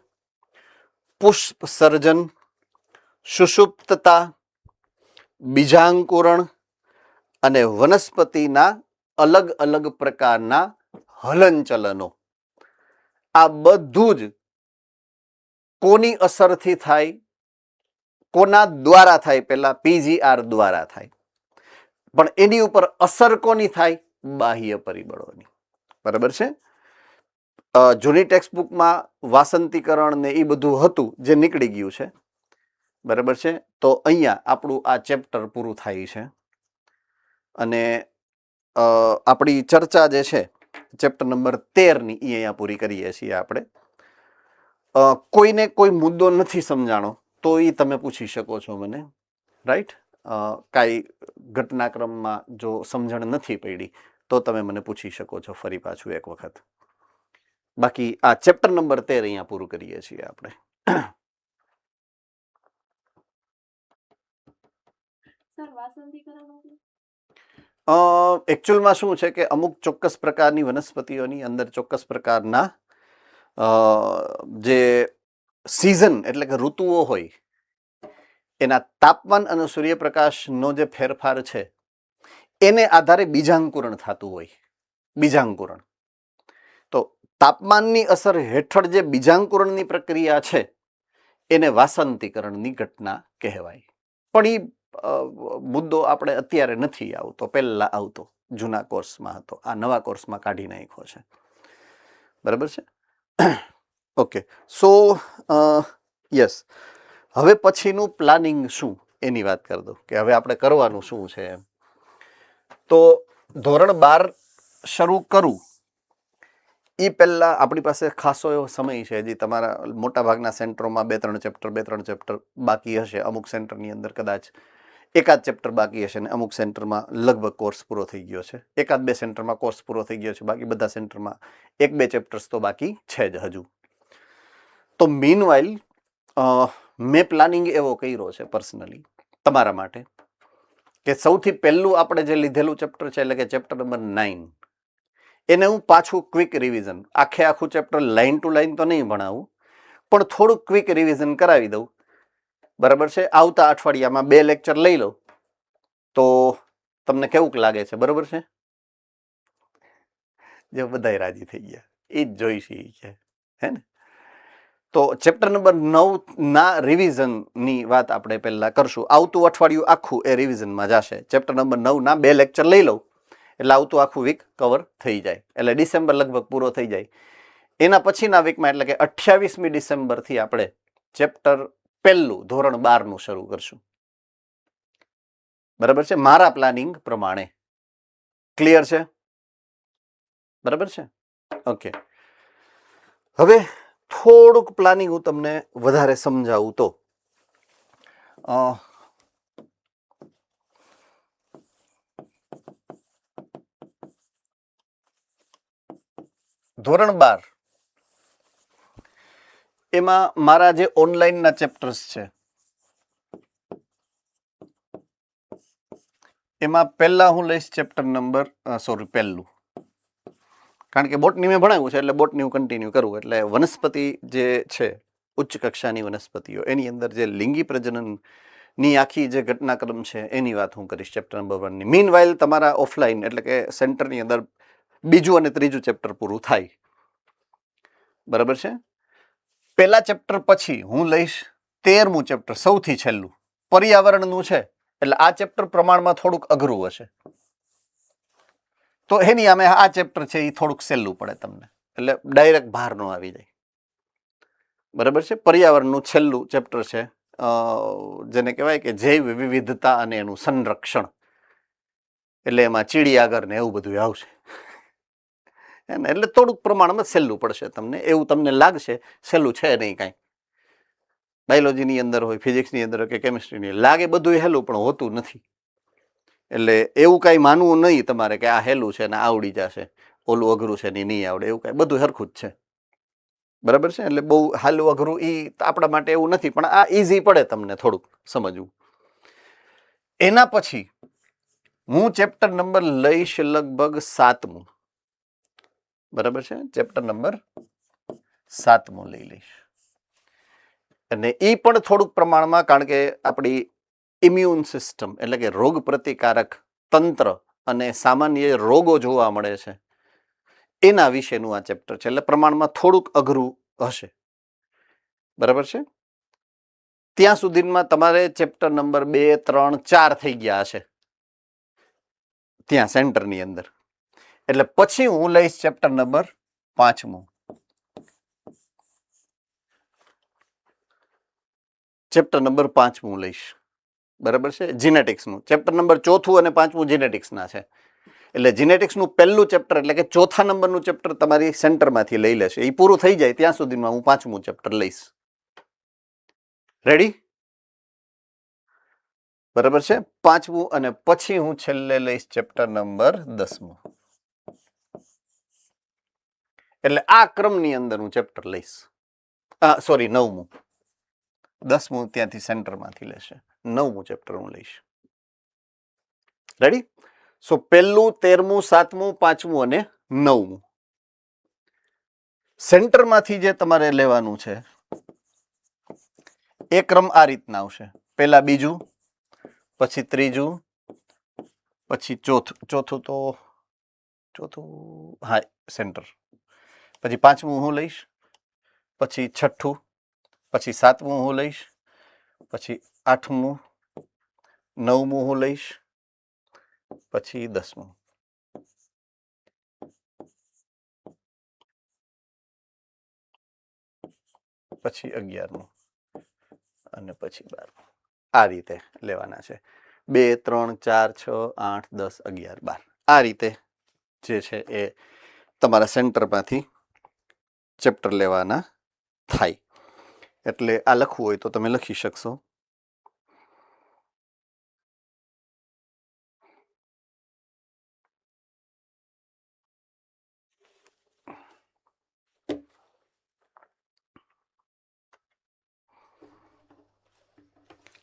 પુષ્પ સર્જન, સુષુપ્તતા, બીજાંકુરણ અને વનસ્પતિના અલગ અલગ પ્રકારના હલનચલનો. આ બધું જ કોની અસરથી થાય? કોના દ્વારા થાય? પેલા પીજીઆર દ્વારા થાય. પણ એની ઉપર અસર કોની થાય? બાહ્ય પરિબળોની. બરાબર છે? જૂની ટેક્સ્ટબુકમાં વાસંતીકરણ ને એ બધું હતું જે નીકળી ગયું છે. બરાબર છે? તો અહીંયા આપણું આ ચેપ્ટર પૂરું થાય છે. અને આપણી ચર્ચા જે છે ચેપ્ટર નંબર 13ની એ અહીંયા પૂરી કરીએ છીએ આપણે. કોઈને કોઈ મુદ્દો નથી સમજાણો તો એ તમે પૂછી શકો છો મને, રાઈટ? કાંઈ ઘટનાક્રમમાં જો સમજણ નથી પડી તો તમે મને પૂછી શકો છો ફરી પાછું એક વખત. બાકી આ ચેપ્ટર નંબર 13 અહીંયા પૂરું કરીએ છીએ આપણે. એકચ્યુઅલમાં શું છે કે અમુક ચોક્કસ પ્રકારની વનસ્પતિઓની અંદર ચોક્કસ પ્રકારના જે સિઝન એટલે કે ઋતુઓ હોય એના તાપમાન અને સૂર્યપ્રકાશનો જે ફેરફાર છે એને આધારે બીજાંકુરણ થતું હોય. બીજાંકુરણ તો તાપમાનની અસર હેઠળ જે બીજાંકુરણની પ્રક્રિયા છે એને વાસંતીકરણની ઘટના કહેવાય. પણ એ મુદ્દો આપણે અત્યારે નથી આવતો, પહેલા આવતો, જૂના કોર્સમાં હતો, આ નવા કોર્સમાં કાઢી નાખ્યો છે. બરાબર છે? ઓકે, સો યસ, હવે પછીનું પ્લાનિંગ શું એની વાત કરી દો કે હવે આપણે કરવાનું શું છે એમ. તો ધોરણ 12 શરૂ કરું એ પહેલા આપણી પાસે ખાસો એવો સમય છે. હજી તમારા મોટાભાગના સેન્ટરોમાં 2-3 ચેપ્ટર બાકી હશે. અમુક સેન્ટરની અંદર કદાચ એકાદ ચેપ્ટર બાકી હશે ને અમુક સેન્ટરમાં લગભગ કોર્સ પૂરો થઈ ગયો છે. 1-2 સેન્ટરમાં કોર્સ પૂરો થઈ ગયો છે, બાકી બધા સેન્ટરમાં 1-2 ચેપ્ટર્સ તો બાકી છે જ હજુ. તો મીનવાઇલ મેં પ્લાનિંગ એવો કર્યો છે પર્સનલી તમારા માટે કે સૌથી પહેલું આપણે જે લીધેલું ચેપ્ટર છે એટલે કે ચેપ્ટર નંબર 9 એને હું પાછું ક્વિક રિવિઝન, આખું ચેપ્ટર લાઈન ટુ લાઈન તો નહીં ભણાવું પણ થોડુંક ક્વિક રિવિઝન કરાવી દઉં. બરાબર છે? આવતા અઠવાડિયામાં 2 લેક્ચર લઈ લો તો તમને કેવું લાગે છે? બરાબર છે? જે બધાય રાજી થઈ ગયા એ જ જોઈશે છે, હે ને? તો ચેપ્ટર નંબર 9 ના રિવિઝનની વાત આપણે પહેલા કરશું. આવતું અઠવાડિયું આખું એ રિવિઝનમાં જશે. ચેપ્ટર નંબર 9 ના 2 લેક્ચર લઈ લઉં એટલે આવતું આખું વીક કવર થઈ જાય, એટલે ડિસેમ્બર લગભગ પૂરો થઈ જાય. એના પછીના વીકમાં એટલે કે 28મી ડિસેમ્બરથી આપણે ચેપ્ટર પહેલું ધોરણ 12નું શરૂ કરશું. બરાબર છે? મારા પ્લાનિંગ પ્રમાણે. ક્લિયર છે? બરાબર છે? ઓકે, હવે થોડુંક પ્લાનિંગ હું તમને વધારે સમજાવું તો ધોરણ 12 એમાં મારા જે ઓનલાઈનના ચેપ્ટર્સ છે એમાં પહેલા હું લઈશ ચેપ્ટર નંબર પહેલું, કારણ કે બોટની મેં ભણાવ્યું છે એટલે બોટની હું કન્ટિન્યુ કરું. એટલે વનસ્પતિ જે છે ઉચ્ચ કક્ષાની વનસ્પતિઓ એની અંદર જે લિંગી પ્રજનનની આખી જે ઘટનાક્રમ છે એની વાત હું કરીશ ચેપ્ટર નંબર 1ની. મીનવાઇલ તમારા ઓફલાઈન એટલે કે સેન્ટરની અંદર બીજું અને ત્રીજું ચેપ્ટર પૂરું થાય. બરાબર છે? પહેલા ચેપ્ટર પછી હું લઈશ 13મું ચેપ્ટર, સૌથી છેલ્લું, પર્યાવરણનું છે. એટલે આ ચેપ્ટર પ્રમાણમાં થોડુંક અઘરું હશે તો એની આમે આ ચેપ્ટર છે એ થોડુંક સહેલું પડે તમને, એટલે ડાયરેક્ટ બહાર ન આવી જાય. બરાબર છે? પર્યાવરણનું છેલ્લું ચેપ્ટર છે જેને કહેવાય કે જૈવ વિવિધતા અને એનું સંરક્ષણ. એટલે એમાં ચીડિયાઘર ને એવું બધું આવશે. એટલે થોડુંક પ્રમાણમાં સહેલું પડશે તમને, એવું તમને લાગશે. સહેલું છે નહીં કાંઈ. બાયોલોજીની અંદર હોય, ફિઝિક્સની અંદર હોય કે કેમિસ્ટ્રીની લાગે બધું હેલું, પણ હોતું નથી. એટલે એવું કાંઈ માનવું નહીં તમારે કે આ હેલું છે ને આવડી જશે, ઓલું અઘરું છે ને નહીં આવડે, એવું કાંઈ, બધું સરખું જ છે. બરાબર છે? એટલે બહુ હાલું અઘરું એ આપણા માટે એવું નથી, પણ આ ઇઝી પડે તમને થોડુંક સમજવું. એના પછી હું ચેપ્ટર નંબર લઈશ લગભગ 7મું. બરાબર છે? ચેપ્ટર નંબર 7મું લઈ લઈશ. અને એ પણ થોડુંક પ્રમાણમાં, કારણ કે આપણી ઇમ્યુન સિસ્ટમ એટલે કે રોગ પ્રતિકારક તંત્ર અને સામાન્ય રોગો જોવા મળે છે એના વિશેનું આ ચેપ્ટર છે. એટલે પ્રમાણમાં થોડુંક અઘરું હશે. બરાબર છે? ત્યાં સુધીમાં તમારે ચેપ્ટર નંબર 2, 3, 4 થઈ ગયા હશે ત્યાં સેન્ટરની અંદર. એટલે પછી હું લઈશ ચેપ્ટર નંબર 5મું. ચેપ્ટર નંબર 5મું લઈશ. બરાબર છે? જીનેટિક્સનું ચેપ્ટર નંબર 4 અને 5મું જીનેટિક્સના છે. એટલે જીનેટિક્સનું પહેલું ચેપ્ટર એટલે કે ચોથા નંબરનું ચેપ્ટર તમારી સેન્ટરમાંથી લઈ લેશે. એ પૂરું થઈ જાય ત્યાં સુધીમાં હું 5મું ચેપ્ટર લઈશ. રેડી? બરાબર છે. 5મું અને પછી હું છેલ્લે લઈશ ચેપ્ટર નંબર 10મું. એટલે આ ક્રમની અંદર હું ચેપ્ટર લઈશ. સોરી 9મું. 10મું ત્યાંથી સેન્ટરમાંથી લેશે. 9મું ચેપ્ટર હું લઈશ. રેડી? સો પહેલું, 13મું, 7મું, 5મું અને 9મું સેન્ટરમાંથી જે તમારે લેવાનું છે એ ક્રમ આ રીતના આવશે. પહેલા બીજું, પછી ત્રીજું, પછી ચોથું હા સેન્ટર, પછી 5મું હું લઈશ, પછી 6ઠું, પછી 7મું હું લઈશ, પછી 8મું, 9મું હું લઈશ, પછી 10મું. પછી 11મું અને પછી 12મું. આ રીતે લેવાના છે. 2, 3, 4, 6, 8, 10, 11, 12 આ રીતે જે છે એ તમારા સેન્ટરમાંથી ચેપ્ટર લેવાના થાય. એટલે આ લખવું હોય તો તમે લખી શકશો.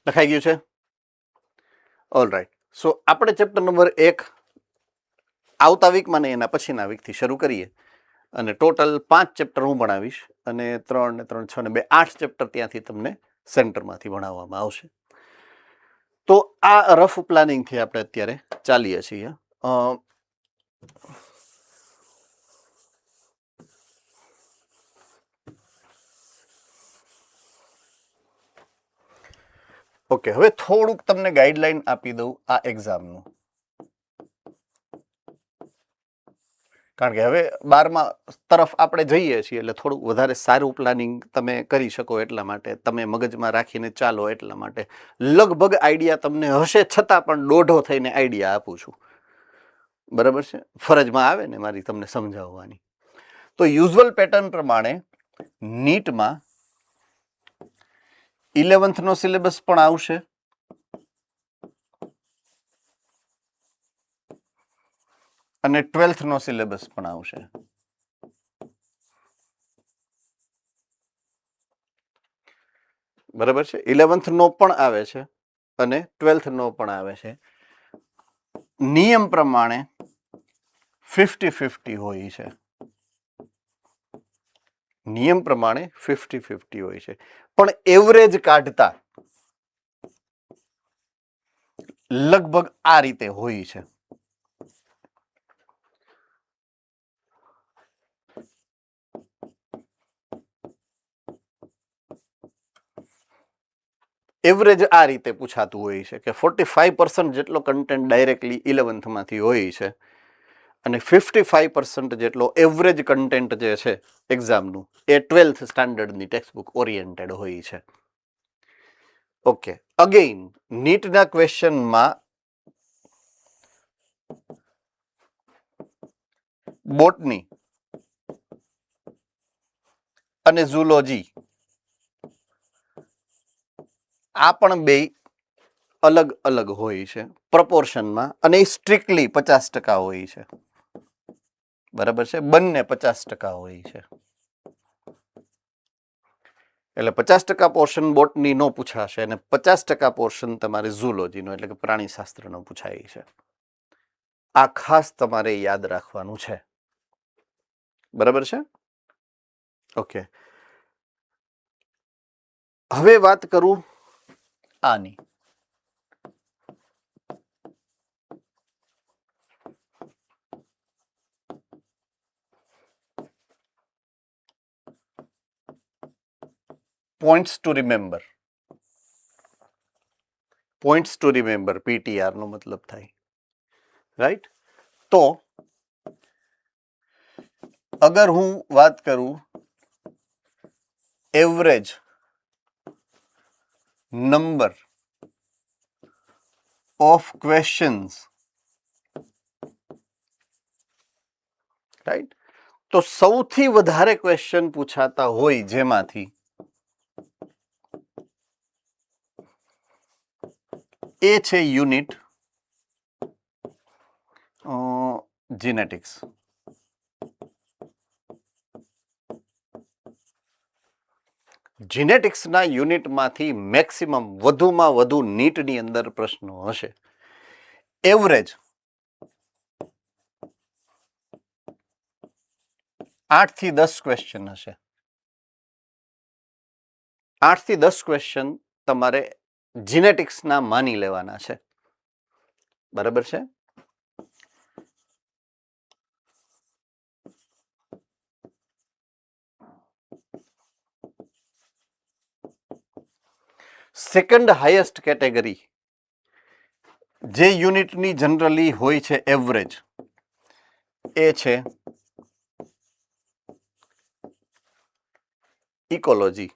લખાઈ ગયું છે? All right. સો આપણે ચેપ્ટર નંબર 1 આવતા વીકમાં ને એના પછીના વીકથી શરૂ કરીએ અને ટોટલ 5 ચેપ્ટર હું ભણાવીશ અને 3 ને 3, 6 ને 2, 8 ચેપ્ટર ત્યાંથી તમને સેન્ટરમાંથી ભણાવવામાં આવશે. તો આ રફ પ્લાનિંગથી આપણે અત્યારે ચાલીએ છીએ. ઓકે, હવે થોડુંક તમને ગાઈડલાઈન આપી દઉં આ એક્ઝામનું, કારણ કે હવે 12મા તરફ આપણે જઈએ છીએ એટલે થોડુંક વધારે સારું પ્લાનિંગ તમે કરી શકો એટલા માટે, તમે મગજમાં રાખીને ચાલો એટલા માટે. લગભગ આઈડિયા તમને હશે છતાં પણ દોઢો થઈને આઈડિયા આપું છું. બરાબર છે? ફરજમાં આવે ને મારી તમને સમજાવવાની. તો યુઝ્યુઅલ પેટર્ન પ્રમાણે નીટમાં 11th નો સિલેબસ પણ આવશે અને 12th નો સિલેબસ પણ આવશે. બરાબર છે? 11th નો પણ આવે છે અને 12th નો પણ આવે છે. નિયમ પ્રમાણે 50-50 હોય છે. નિયમ પ્રમાણે 50-50 હોય છે, પણ એવરેજ કાઢતા લગભગ આ રીતે હોય છે. એવરેજ આ રીતે પૂછાતું હોય છે કે 45% જેટલો કન્ટેન્ટ ડાયરેક્ટલી 11th માંથી હોય છે અને 55% જેટલો એવરેજ કન્ટેન્ટ જે છે એક્ઝામનું એ 12th સ્ટાન્ડર્ડની ટેક્સ્ટબુક ઓરિએન્ટેડ હોય છે. ઓકે, અગેઇન નીટના ક્વેશ્ચનમાં બોટની અને ઝૂલોજી આ પણ બે અલગ અલગ હોય છે પ્રપોર્શનમાં અને સ્ટ્રિક્ટલી 50% હોય છે. બરાબર છે? બંને 50% હોય છે. એટલે 50% પોર્શન બોટની નો પૂછાશે અને 50% પોર્શન તમારે ઝૂલોજીનો એટલે કે પ્રાણીશાસ્ત્રનો પૂછાય છે. આ ખાસ તમારે યાદ રાખવાનું છે. બરાબર છે? ઓકે, હવે વાત કરું આની. Points two remember. Points two remember PTR નો મતલબ થાય. રાઈટ? તો અગર હું વાત કરું average number of questions right. તો સૌથી વધારે ક્વેશ્ચન પૂછાતા હોય જેમાંથી એ છે યુનિટ જીનેટિક્સ. જીનેટિક્સના યુનિટમાંથી મેક્સિમમ વધુમાં વધુ નીટની અંદર પ્રશ્નો હશે. એવરેજ 8 થી 10 ક્વેશ્ચન હશે. 8 થી 10 ક્વેશ્ચન તમારે જીનેટિક્સના માની લેવાના છે. બરાબર છે. સેકન્ડ હાઈએસ્ટ કેટેગરી જે યુનિટની જનરલી હોય છે એવરેજ, એ છે ઇકોલોજી,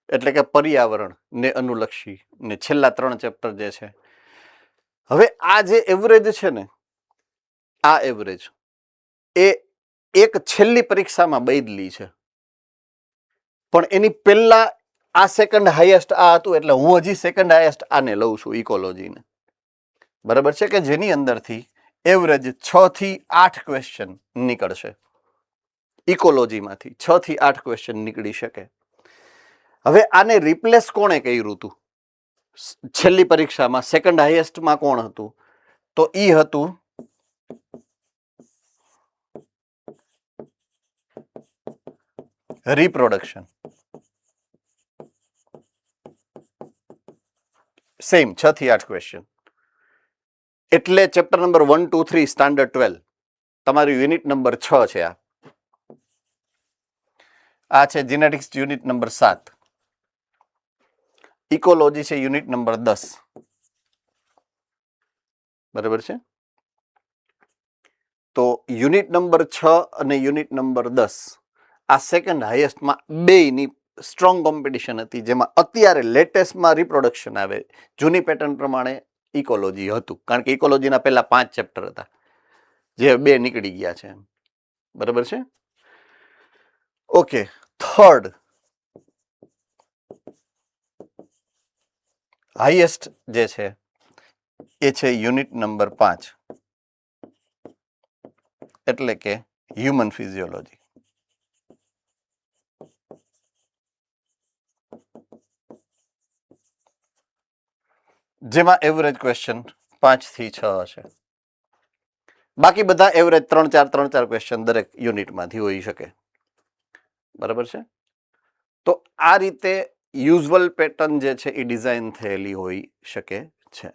એટલે કે પર્યાવરણ ને અનુલક્ષી ને છેલ્લા 3 ચેપ્ટર જે છે. હવે આ જે એવરેજ છે ને, આ એવરેજ એ એક છેલ્લી પરીક્ષામાં બદલી છે, પણ એની પહેલા આ સેકન્ડ હાઈએસ્ટ આ હતું, એટલે હું હજી સેકન્ડ હાઈએસ્ટ આને લઉં છું, ઇકોલોજીને. બરાબર છે, કે જેની અંદરથી એવરેજ 6 થી 8 ક્વેશ્ચન નીકળશે. ઇકોલોજીમાંથી 6 થી 8 ક્વેશ્ચન નીકળી શકે. હવે આને રિપ્લેસ કોણે કર્યું હતું છેલ્લી પરીક્ષામાં? સેકન્ડ હાઈએસ્ટમાં કોણ હતું? તો ઈ હતું રિપ્રોડક્શન. સેમ 6 થી 8 ક્વેશ્ચન. એટલે ચેપ્ટર નંબર 1, 2, 3 સ્ટાન્ડર્ડ 12 તમારું યુનિટ નંબર 6 છે. આ છે જીનેટિક્સ યુનિટ નંબર 7. ઇકોલોજી છે યુનિટ નંબર 10. બરાબર છે. તો યુનિટ નંબર 6 અને યુનિટ નંબર 10 આ સેકન્ડ હાઈએસ્ટમાં બેયની સ્ટ્રોંગ કોમ્પિટિશન હતી, જેમાં અત્યારે લેટેસ્ટમાં રિપ્રોડક્શન આવે. જૂની પેટર્ન પ્રમાણે ઇકોલોજી હતું, કારણ કે ઇકોલોજીના પહેલા 5 ચેપ્ટર હતા, જે 2 નીકળી ગયા છે. બરાબર છે. ઓકે. થર્ડ હાઈએસ્ટ જે છે એ છે યુનિટ નંબર 5, એટલે કે હ્યુમન ફિઝિયોલોજી. જેમાં એવરેજ ક્વેશ્ચન 5 થી 6 હશે. બાકી બધા એવરેજ 3-4 ક્વેશ્ચન દરેક યુનિટમાંથી હોઈ શકે. બરાબર છે. તો આ રીતે યુઝ્યુઅલ પેટર્ન જે છે એ ડિઝાઇન થયેલી હોઈ શકે છે.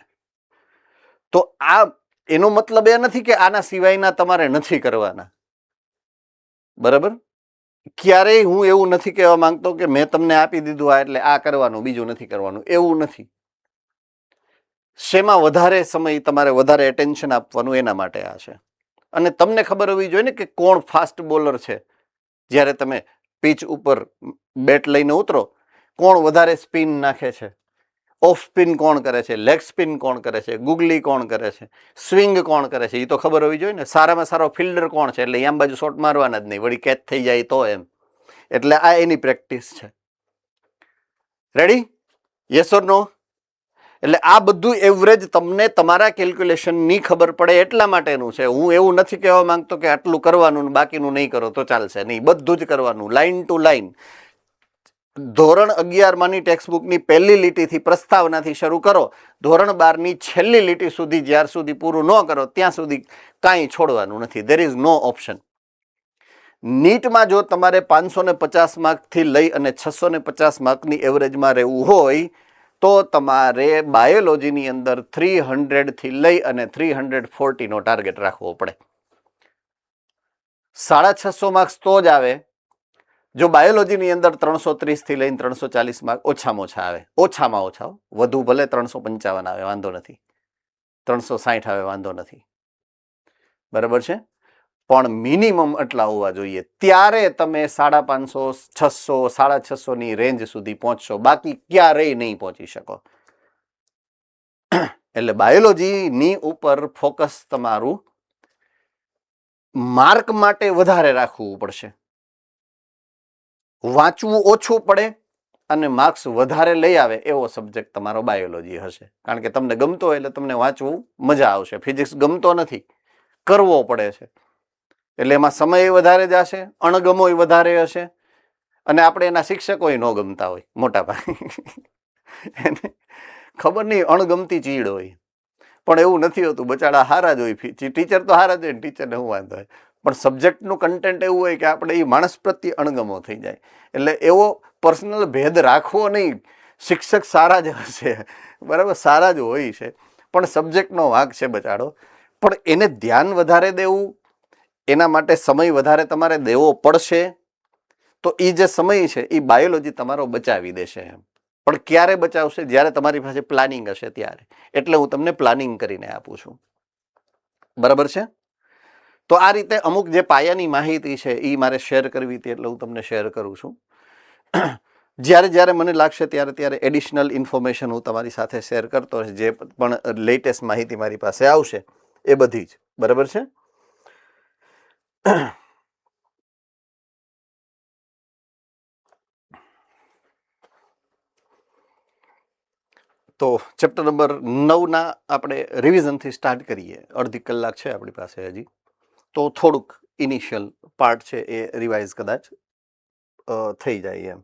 તો આ એનો મતલબ એ નથી કે આના સિવાયના તમારે નથી કરવાના. બરાબર. ક્યારેય હું એવું નથી કહેવા માંગતો કે મેં તમને આપી દીધું આ એટલે આ કરવાનું, બીજું નથી કરવાનું, એવું નથી. શેમાં વધારે સમય તમારે વધારે એટેન્શન આપવાનું એના માટે આ છે. અને તમને ખબર હોવી જોઈએ ને કે કોણ ફાસ્ટ બોલર છે. જ્યારે તમે પિચ ઉપર બેટ લઈને ઉતરો, કોણ વધારે સ્પિન નાખે છે, ઓફ સ્પિન કોણ કરે છે, લેગ સ્પિન કોણ કરે છે, ગુગલી કોણ કરે છે, સ્વિંગ કોણ કરે છે, એ તો ખબર હોવી જોઈએ ને. સારામાં સારો ફિલ્ડર કોણ છે, એટલે એમ બાજુ શોટ મારવાના જ નહીં, વળી કેચ થઈ જાય તો એમ. એટલે આ એની પ્રેક્ટિસ છે. રેડી? યસ ઓર નો? એટલે આ બધું એવરેજ તમને તમારા કેલ્ક્યુલેશનની ખબર પડે એટલા માટેનું છે. હું એવું નથી કહેવા માંગતો કે આટલું કરવાનું બાકીનું નહીં કરો તો ચાલશે. નહીં, બધું જ કરવાનું, લાઈન ટુ લાઈન. ધોરણ 11માંની ટેક્સ્ટબુકની પહેલી લીટીથી પ્રસ્તાવનાથી શરૂ કરો, ધોરણ 12ની છેલ્લી લીટી સુધી જ્યાર સુધી પૂરું ન કરો ત્યાં સુધી કાંઈ છોડવાનું નથી. There is no option. નીટમાં જો તમારે 550 માર્કથી લઈ અને 650 માર્કની એવરેજમાં રહેવું હોય તો તમારે બાયોલોજીની અંદર 300 થી લઈ અને 340 નો ટાર્ગેટ રાખવો પડે. 650 માર્ક્સ તો જ આવે જો બાયોલોજીની અંદર 330 થી લઈને 340 માર્ક ઓછામાં ઓછા આવે. ઓછામાં ઓછા, વધુ ભલે 355 આવે વાંધો નથી, 360 આવે વાંધો નથી. બરાબર છે. પણ મિનિમમ એટલા હોવા જોઈએ. ત્યારે તમે 550, 600, 650 ની રેન્જ સુધી પહોંચશો, બાકી ક્યારેય નહીં પહોંચી શકો. એટલે બાયોલોજીની ઉપર ફોકસ તમારું માર્ક માટે વધારે રાખવું પડશે, વાંચવું ઓછું પડે અને માર્ક્સ વધારે લઈ આવે એવો સબ્જેક્ટ તમારો બાયોલોજી હશે. કારણ કે તમને ગમતો હોય એટલે તમને વાંચવું મજા આવશે. ફિઝિક્સ ગમતો નથી, કરવો પડે છે, એટલે એમાં સમય વધારે જશે, અણગમો વધારે હશે, અને આપણે એના શિક્ષકો ન ગમતા હોય મોટા ભાગે. એને ખબર નહીં અણગમતી ચીડ હોય, પણ એવું નથી હોતું. બચાડા હારા જ હોય, ટીચર તો હારા જ હોય ને, ટીચરને શું વાંધો હોય, પણ સબ્જેક્ટનું કન્ટેન્ટ એવું હોય કે આપણે એ માણસ પ્રત્યે અણગમો થઈ જાય. એટલે એવો પર્સનલ ભેદ રાખવો નહીં. શિક્ષક સારા જ હશે, બરાબર, સારા જ હોય છે, પણ સબ્જેક્ટનો વાંક છે બચાડો. પણ એને ધ્યાન વધારે દેવું, એના માટે સમય વધારે તમારે દેવો પડશે. તો એ જે સમય છે એ બાયોલોજી તમારો બચાવી દેશે એમ. પણ ક્યારે બચાવશે? જ્યારે તમારી પાસે પ્લાનિંગ હશે ત્યારે. એટલે હું તમને પ્લાનિંગ કરીને આપું છું, બરાબર છે? તો આ રીતે અમુક જે પાયાની માહિતી છે એ મારે શેર કરવી હતી, એટલે હું તમને શેર કરું છું. જ્યારે જ્યારે મને લાગશે ત્યારે ત્યારે એડિશનલ ઇન્ફોર્મેશન હું તમારી સાથે શેર કરતો રહીશ. જે પણ લેટેસ્ટ માહિતી મારી પાસે આવશે એ બધી જ, બરાબર છે? તો ચેપ્ટર નંબર 9ના આપણે રિવિઝનથી સ્ટાર્ટ કરીએ. અડધી કલાક છે આપણી પાસે હજી, તો થોડુંક ઇનિશિયલ પાર્ટ છે એ રિવાઇઝ કદાચ થઈ જાય એમ.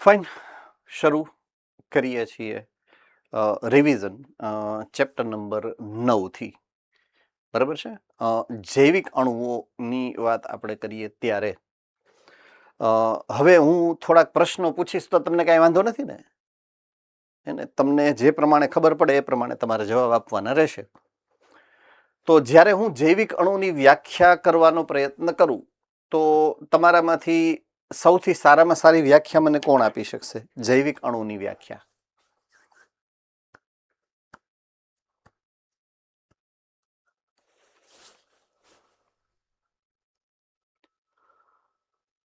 ફાઇન, શરૂ કરીએ છીએ રિવિઝન ચેપ્ટર નંબર 9થી, બરાબર છે? જૈવિક અણુઓની વાત આપણે કરીએ ત્યારે હવે હું થોડાક પ્રશ્નો પૂછીશ તો તમને કાંઈ વાંધો નથી ને? એને તમને જે પ્રમાણે ખબર પડે એ પ્રમાણે તમારે જવાબ આપવાના રહેશે. તો જ્યારે હું જૈવિક અણુની વ્યાખ્યા કરવાનો પ્રયત્ન કરું તો તમારામાંથી સૌથી સારામાં સારી વ્યાખ્યા મને કોણ આપી શકશે જૈવિક અણુની વ્યાખ્યા?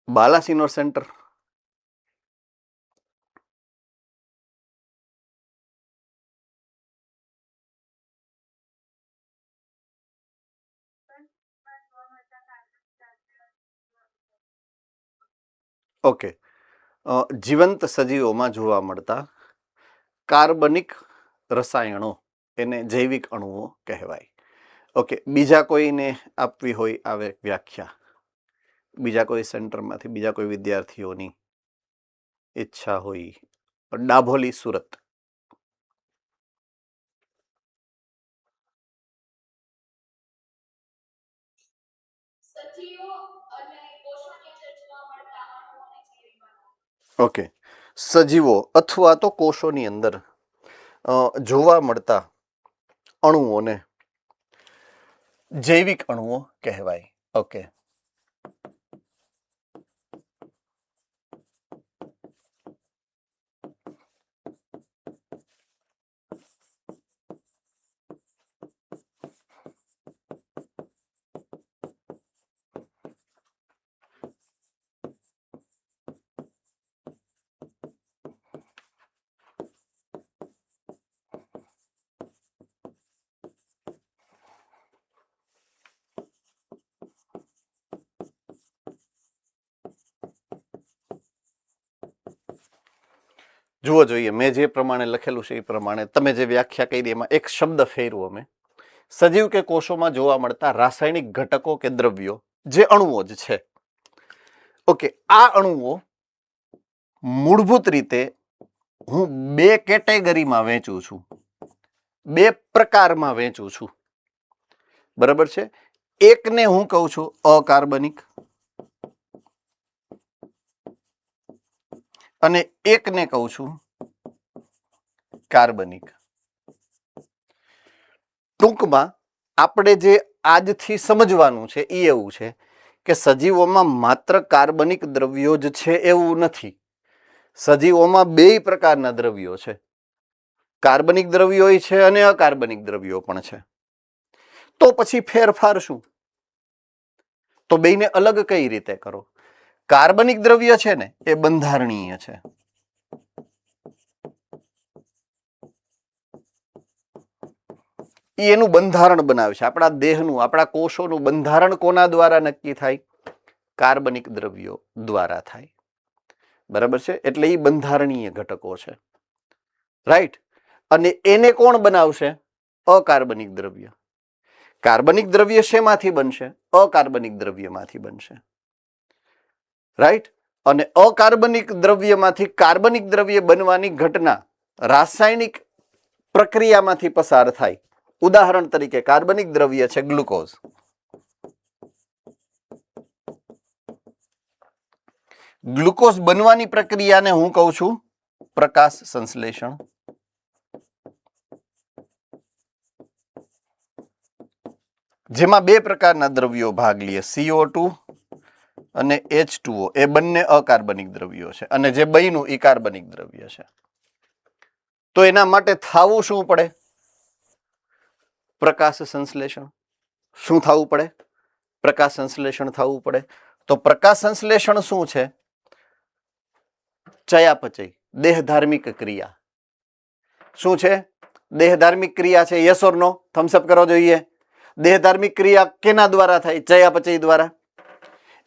બાલાસિનોર સેન્ટર. ઓકે, જીવંત સજીવોમાં જોવા મળતા કાર્બનિક રસાયણો એને જૈવિક અણુઓ કહેવાય. ઓકે, બીજા કોઈને આપવી હોય આવે વ્યાખ્યા, બીજા કોઈ સેન્ટરમાંથી બીજા કોઈ વિદ્યાર્થીઓની ઈચ્છા હોય? ડાભોલી, સુરત. ઓકે, સજીવો અથવા તો કોષોની અંદર જોવા મળતા અણુઓને જૈવિક અણુઓ કહેવાય. ઓકે, જુઓ જોઈએ મેં જે પ્રમાણે લખેલું છે એ પ્રમાણે તમે જે વ્યાખ્યા કરી એમાં એક શબ્દ ફેરવો મેં. સજીવ કે કોષોમાં જોવા મળતા રાસાયણિક ઘટકો કે દ્રવ્યો જે અણુઓ જ છે. ઓકે, આ અણુઓ મૂળભૂત રીતે હું બે કેટેગરીમાં વહેંચું છું, બે પ્રકારમાં વહેંચું છું, બરાબર છે? એકને હું કહું છું અકાર્બનિક અને એકને કહું છું કાર્બનિક. ટૂંકમાં આપણે જે આજથી સમજવાનું છે એ એવું છે કે સજીવોમાં માત્ર કાર્બનિક દ્રવ્યો જ છે એવું નથી. સજીવોમાં બે પ્રકારના દ્રવ્યો છે, કાર્બનિક દ્રવ્યો છે અને અકાર્બનિક દ્રવ્યો પણ છે. તો પછી ફેરફાર શું? તો બેયને અલગ કઈ રીતે કરો? કાર્બનિક દ્રવ્ય છે ને એ બંધારણીય છે. એનું બંધારણ બનાવે છે. આપણા દેહનું, આપણા કોષોનું બંધારણ કોના દ્વારા નક્કી થાય? કાર્બનિક દ્રવ્યો દ્વારા થાય. બરાબર છે? એટલે એ બંધારણીય ઘટકો છે, રાઈટ? અને એને કોણ બનાવશે? અકાર્બનિક દ્રવ્ય. કાર્બનિક દ્રવ્ય શેમાંથી બનશે? અકાર્બનિક દ્રવ્યમાંથી બનશે, રાઈટ? અને અકાર્બનિક દ્રવ્યમાંથી કાર્બનિક દ્રવ્ય બનવાની ઘટના રાસાયણિક પ્રક્રિયામાંથી પસાર થાય. ઉદાહરણ તરીકે કાર્બનિક દ્રવ્ય છે ગ્લુકોઝ. ગ્લુકોઝ બનવાની પ્રક્રિયાને હું કહું છું પ્રકાશ સંશ્લેષણ. જેમાં બે પ્રકારના દ્રવ્યો ભાગ લે, CO2 અને H2O. એ બંને અકાર્બનિક દ્રવ્યો છે અને જે બન્યું એ કાર્બનિક દ્રવ્ય છે. તો એના માટે થવું શું પડે? પ્રકાશ સંશ્લેષણ. શું થવું પડે? પ્રકાશ સંશ્લેષણ થવું પડે. તો પ્રકાશ સંશ્લેષણ શું છે? ચયાપચય, દેહધાર્મિક ક્રિયા. શું છે? દેહધાર્મિક ક્રિયા છે. Yes or no? Thumbs up કરો જોઈએ. દેહધાર્મિક ક્રિયા કેના દ્વારા થાય? ચયાપચય દ્વારા.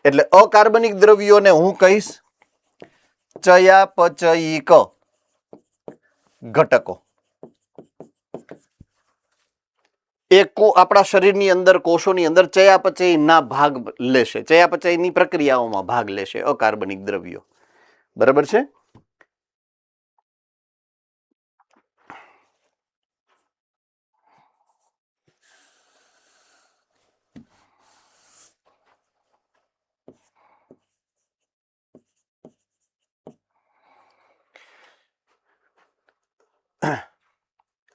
એટલે અકાર્બનિક દ્રવ્યોને હું કહીશ ચયાપચયિક ઘટકો. આપણા શરીરની અંદર, કોષોની અંદર ચયાપચયના ભાગ લેશે, ચયાપચયની પ્રક્રિયાઓમાં ભાગ લેશે અકાર્બનિક દ્રવ્યો. બરાબર છે?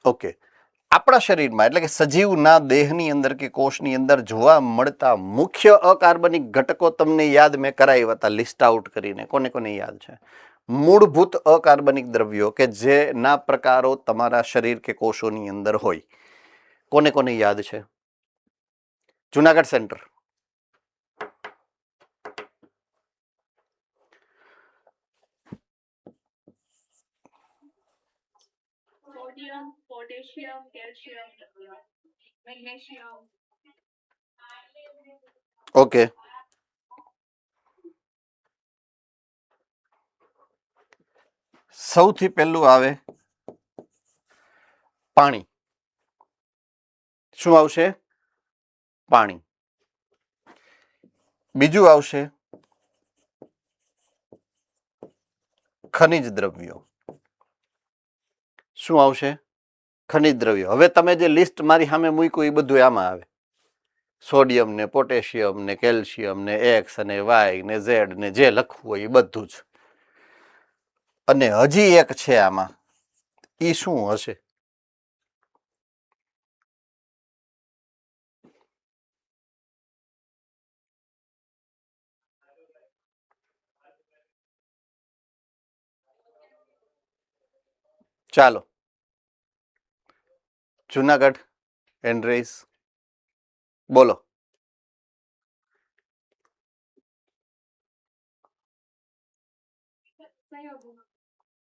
ઓકે. આપણા શરીરમાં એટલે કે સજીવના દેહની અંદર કે કોષની અંદર જોવા મળતા મુખ્ય અકાર્બનિક ઘટકો તમને યાદ મેં કરાવ્યા હતા લિસ્ટ આઉટ કરીને. કોને કોને યાદ છે? મૂળભૂત અકાર્બનિક દ્રવ્યો કે જેના પ્રકારો તમારા શરીર કે કોષોની અંદર હોય. કોને કોને યાદ છે? Junagadh centre. Sodium, potassium, calcium, magnesium. Okay. સૌથી પહેલું આવે પાણી. શું આવશે? પાણી. બીજું આવશે ખનિજ દ્રવ્યો. શું આવશે? ખનિજ દ્રવ્યો. હવે તમે જે લિસ્ટ મારી સામે મૂક્યું એ બધું આમાં આવે. સોડિયમ ને પોટેશિયમ ને કેલ્શિયમ ને એક્સ અને વાય ને ઝેડ ને જે લખવું હોય એ બધું જ. અને હજી એક છે આમાં, એ શું હશે? ચાલો, જુનાગઢ એન્ડ્રેસ બોલો.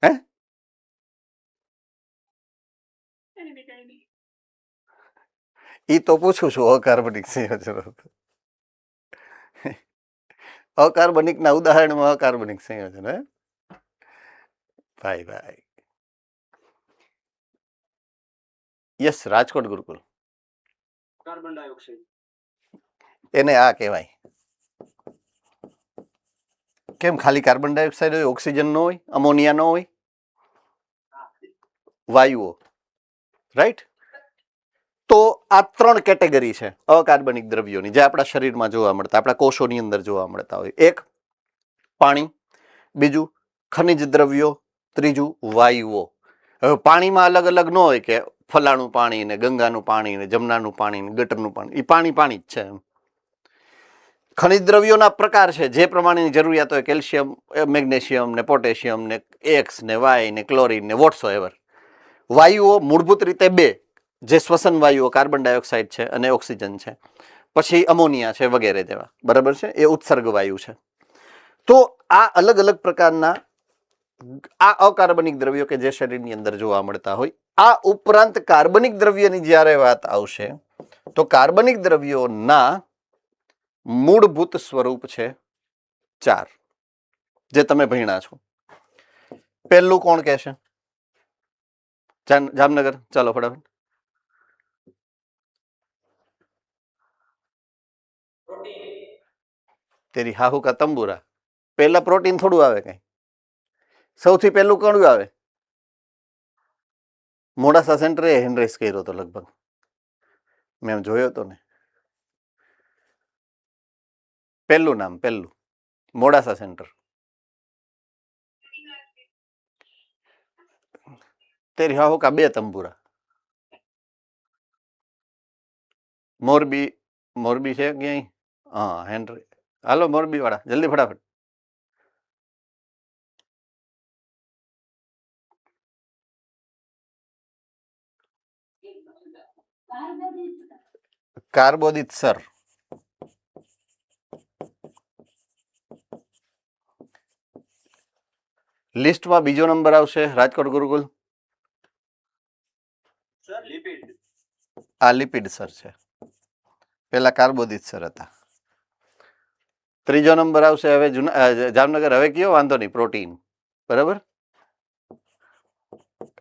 હે? ઈ તો પૂછું છું અકાર્બનિક સંયોજનો. અકાર્બનિક ના ઉદાહરણમાં અકાર્બનિક સંયોજન. હે ભાઈ ભાઈ. Yes, Rajkot Gurukul. Carbon dioxide. એને આ કહેવાય. કેમ ખાલી કાર્બન ડાયોક્સાઇડ હોય, ઓક્સિજન ન હોય, અમોનિયા ન હોય? વાયુઓ, રાઈટ? તો આ ત્રણ કેટેગરી છે અકાર્બનિક દ્રવ્યોની જે આપણા શરીરમાં જોવા મળતા, આપણા કોષોની અંદર જોવા મળતા હોય. એક પાણી, બીજું ખનિજ દ્રવ્યો, ત્રીજું વાયુઓ. હવે પાણીમાં અલગ અલગ ન હોય કે ફલાણું પાણી ને ગંગાનું પાણી ને જમનાનું પાણી ને ગટરનું પાણી, એ પાણી જ છે એમ. ખનિજ દ્રવ્યોના પ્રકાર છે જે પ્રમાણેની જરૂરિયાત હોય, કેલ્શિયમ, મેગ્નેશિયમ ને પોટેશિયમ ને એક્સ ને વાય ને ક્લોરીન ને વોટ્સો એવર. વાયુઓ મૂળભૂત રીતે બે, જે શ્વસન વાયુઓ કાર્બન ડાયોક્સાઇડ છે અને ઓક્સિજન છે, પછી અમોનિયા છે વગેરે જેવા, બરાબર છે, એ ઉત્સર્ગ વાયુ છે. તો આ અલગ અલગ પ્રકારના આ અકાર્બનિક દ્રવ્યો કે જે શરીરની અંદર જોવા મળતા હોય. આ ઉપરાંત કાર્બનિક દ્રવ્યની જ્યારે વાત આવશે તો કાર્બનિક દ્રવ્યોના મૂળભૂત સ્વરૂપ છે 4, જે તમે ભણ્યા છો. પહેલું કોણ કહેશે? જામનગર, ચાલો ફટાફટ. તેરી હાહુ કા તંબુરા. પહેલા પ્રોટીન થોડું આવે કઈ. સૌથી પહેલું કયું આવે? મોડાસા સેન્ટરે હેનરેસ કર્યો હતો લગભગ, મેં જોયો હતો ને. પહેલું નામ, પહેલું મોડાસા સેન્ટર. તેરી હાહુ કા 2 તંબુરા. મોરબી છે ક્યાંય? હા, હેનરી. હાલો મોરબી વાળા, જલ્દી ફટાફટ. કાર્બોદિત સર. લિસ્ટમાં બીજો નંબર આવશે રાજકોટ ગુરુકુલ. Sir lipid. આ લિપિડ સર છે, પેલા કાર્બોદિત સર હતા. ત્રીજો નંબર આવશે હવે જામનગર. હવે કયો? વાંધો નહીં, પ્રોટીન, બરાબર.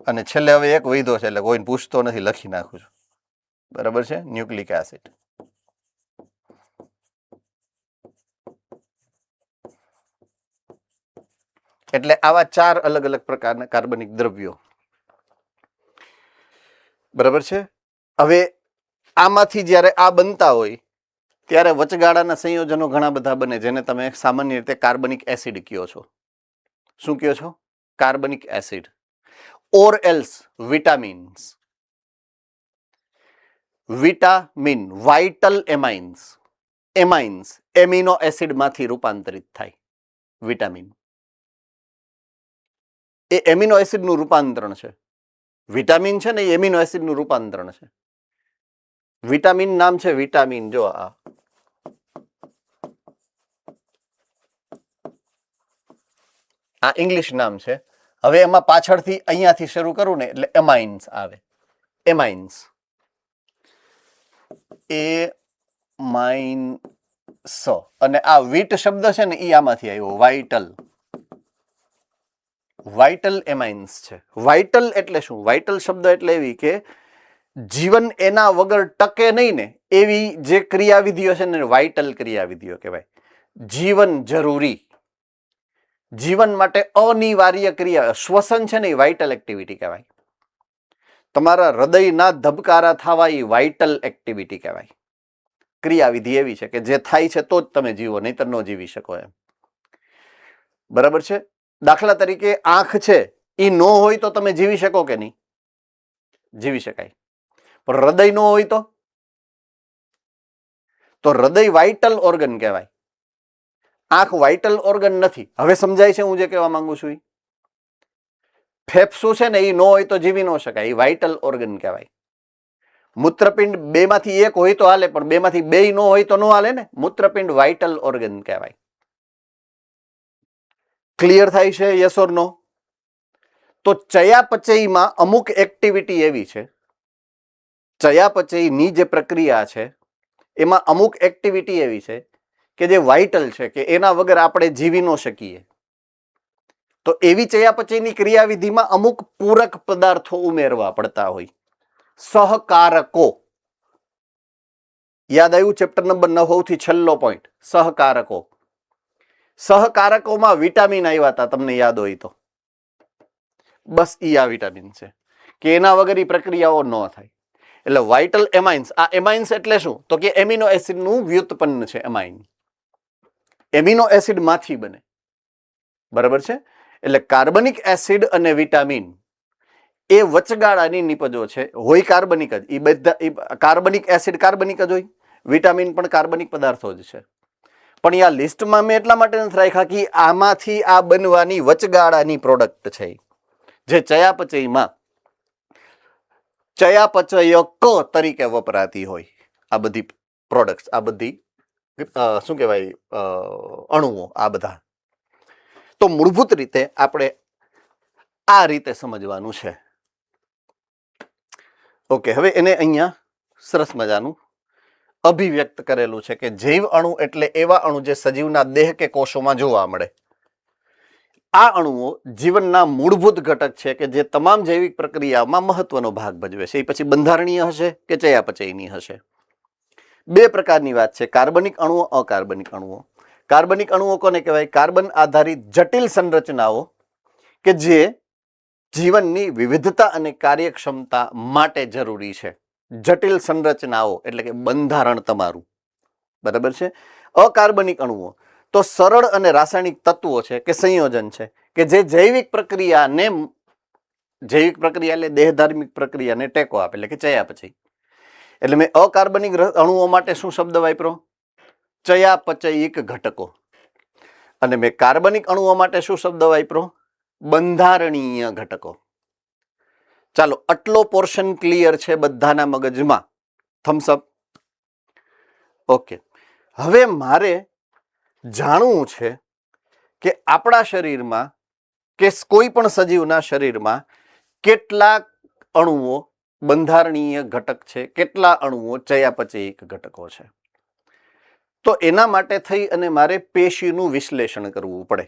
અને છેલ્લે હવે એક વૈધો છે, એટલે કોઈને પૂછતો નથી, લખી નાખું છું, બરાબર છે, ન્યુક્લિક એસિડ. એટલે આવા 4 અલગ અલગ પ્રકારના કાર્બનિક દ્રવ્યો, બરાબર છે. હવે આમાંથી જ્યારે આ બનતા હોય ત્યારે વચગાળાના સંયોજનો ઘણા બધા બને, જેને તમે સામાન્ય રીતે કાર્બનિક એસિડ કહો છો. શું કહો છો? કાર્બનિક acid. Or else vitamins. Vitamin, vital amines. Amines amino એસિડમાંથી રૂપાંતરિત થાય. વિટામિન એ એમિનો એસિડનું રૂપાંતરણ છે. વિટામિન છે ને એ એમિનો એસિડનું રૂપાંતરણ છે. વિટામિન નામ છે વિટામિન. જો આ ઇંગ્લિશ નામ છે. હવે એમાં પાછળથી અહીંયાથી શરૂ કરું ને એટલે એમાઇન્સ આવે. Amines, amines. અને આ વીટ શબ્દ છે ને એ આમાંથી આવ્યો, વાઇટલ. વાઇટલ એમાઇન્સ છે. વાઇટલ એટલે શું? વાઇટલ શબ્દ એટલે એવી કે જીવન એના વગર ટકે નહીં ને એવી જે ક્રિયાવિધિઓ છે ને વાઇટલ ક્રિયાવિધિઓ કહેવાય. જીવન જરૂરી, જીવન માટે અનિવાર્ય ક્રિયા, શ્વસન છે ને એ વાઇટલ એક્ટિવિટી કહેવાય. તમારા હૃદયના ધબકારા થવા એ વાઇટલ એક્ટિવિટી કહેવાય. ક્રિયાવિધિ એવી છે કે જે થાય છે તો જ તમે જીવો, નહીતર ન જીવી શકો એમ, બરાબર છે. દાખલા તરીકે આંખ છે એ ન હોય તો તમે જીવી શકો કે નહીં? જીવી શકાય. પણ હૃદય ન હોય તો હૃદય વાઇટલ ઓર્ગન કહેવાય. આંખ વાઇટલ ઓર્ગન નથી. હવે સમજાય છે હું જે કહેવા માંગુ છું? ફેફસું છે ને એ ન હોય તો જીવી ન શકાય, એ વાઇટલ ઓર્ગન કહેવાય. મૂત્રપિંડ 2 માંથી 1 હોય તો હાલે, પણ 2 માંથી 2 ન હોય તો ન હાલે ને. મૂત્રપિંડ વાઇટલ ઓર્ગન કહેવાય. ક્લિયર થાય છે? યસ ઓર નો? તો ચયાપચયમાં અમુક એક્ટિવિટી એવી છે, ચયાપચયની જે પ્રક્રિયા છે એમાં અમુક એક્ટિવિટી એવી છે કે જે વાઇટલ છે, કે એના વગર આપણે જીવી ન શકીએ. તો એવી ચયાપચયની ક્રિયાવિધિમાં અમુક પૂરક પદાર્થો ઉમેરવા પડતા હોય, સહકારકો. યાદ આવ્યું? ચેપ્ટર નંબર 9 સૌથી છેલ્લો પોઈન્ટ, સહકારકો. સહકારકોમાં વિટામિન આવ્યા હતા, તમને યાદ હોય તો. બસ ઈ આ વિટામિન છે કે એના વગર ઈ પ્રક્રિયાઓ ન થાય. એટલે વાઇટલ એમાઇન્સ. આ એમાઇન્સ એટલે શું? તો કે એમિનો એસિડનું વ્યુત્પન્ન છે. એમાઇન એમિનો એસિડ માંથી બને, બરાબર છે. એટલે કાર્બનિક એસિડ અને વિટામિન એ વચગાળાની નિપજો છે. હોય કાર્બનિક જ, એ બધા કાર્બનિક એસિડ કાર્બનિક જ હોય, વિટામિન પણ કાર્બનિક પદાર્થો જ છે. પણ આ લિસ્ટમાં મેં એટલા માટે નથી રાખ્યા કે આમાંથી આ બનવાની વચગાળાની પ્રોડક્ટ છે, જે ચયાપચયમાં ચયાપચયક તરીકે વપરાતી હોય. આ બધી પ્રોડક્ટ્સ, આ બધી શું કહેવાય અણુઓ, આ બધા. તો મૂળભૂત રીતે આપણે આ રીતે સમજવાનું છે. ઓકે, હવે એને અહીંયા સરસ મજાનું અભિવ્યક્ત કરેલું છે કે જૈવ અણુ એટલે એવા અણુ જે સજીવના દેહ કે કોષોમાં જોવા મળે. આ અણુઓ જીવનના મૂળભૂત ઘટક છે કે જે તમામ જૈવિક પ્રક્રિયામાં મહત્વનો ભાગ ભજવે છે. એ પછી બંધારણીય હશે કે ચયાપચયની હશે. બે પ્રકારની વાત છે, કાર્બનિક અણુઓ, અકાર્બનિક અણુઓ. કાર્બનિક અણુઓ કોને કહેવાય? કાર્બન આધારિત જટિલ સંરચનાઓ કે જે જીવનની વિવિધતા અને કાર્યક્ષમતા માટે જરૂરી છે. જટિલ સંરચનાઓ એટલે કે બંધારણ તમારું, બરાબર છે. અકાર્બનિક અણુઓ તો સરળ અને રાસાયણિક તત્વો છે કે સંયોજન છે કે જે જૈવિક પ્રક્રિયાને, જૈવિક પ્રક્રિયા એટલે દેહધાર્મિક પ્રક્રિયાને ટેકો આપે, એટલે કે ચયાપચય. એટલે મેં અકાર્બનિક અણુઓ માટે શું શબ્દ વાપર્યો? ચયાપચયિક ઘટકો. અને મેં કાર્બનિક અણુઓ માટે શું શબ્દ વાપર્યો? બંધારણીય ઘટકો. ચાલો, આટલો પોર્શન ક્લિયર છે બધાના મગજમાં? થમ્સ અપ. ઓકે, હવે મારે જાણવું છે કે આપણા શરીરમાં કે કોઈ પણ સજીવના શરીરમાં કેટલા અણુઓ બંધારણીય ઘટક છે, કેટલા અણુઓ ચયાપચયિક ઘટકો છે. તો એના માટે થઈ અને મારે પેશીનું વિશ્લેષણ કરવું પડે.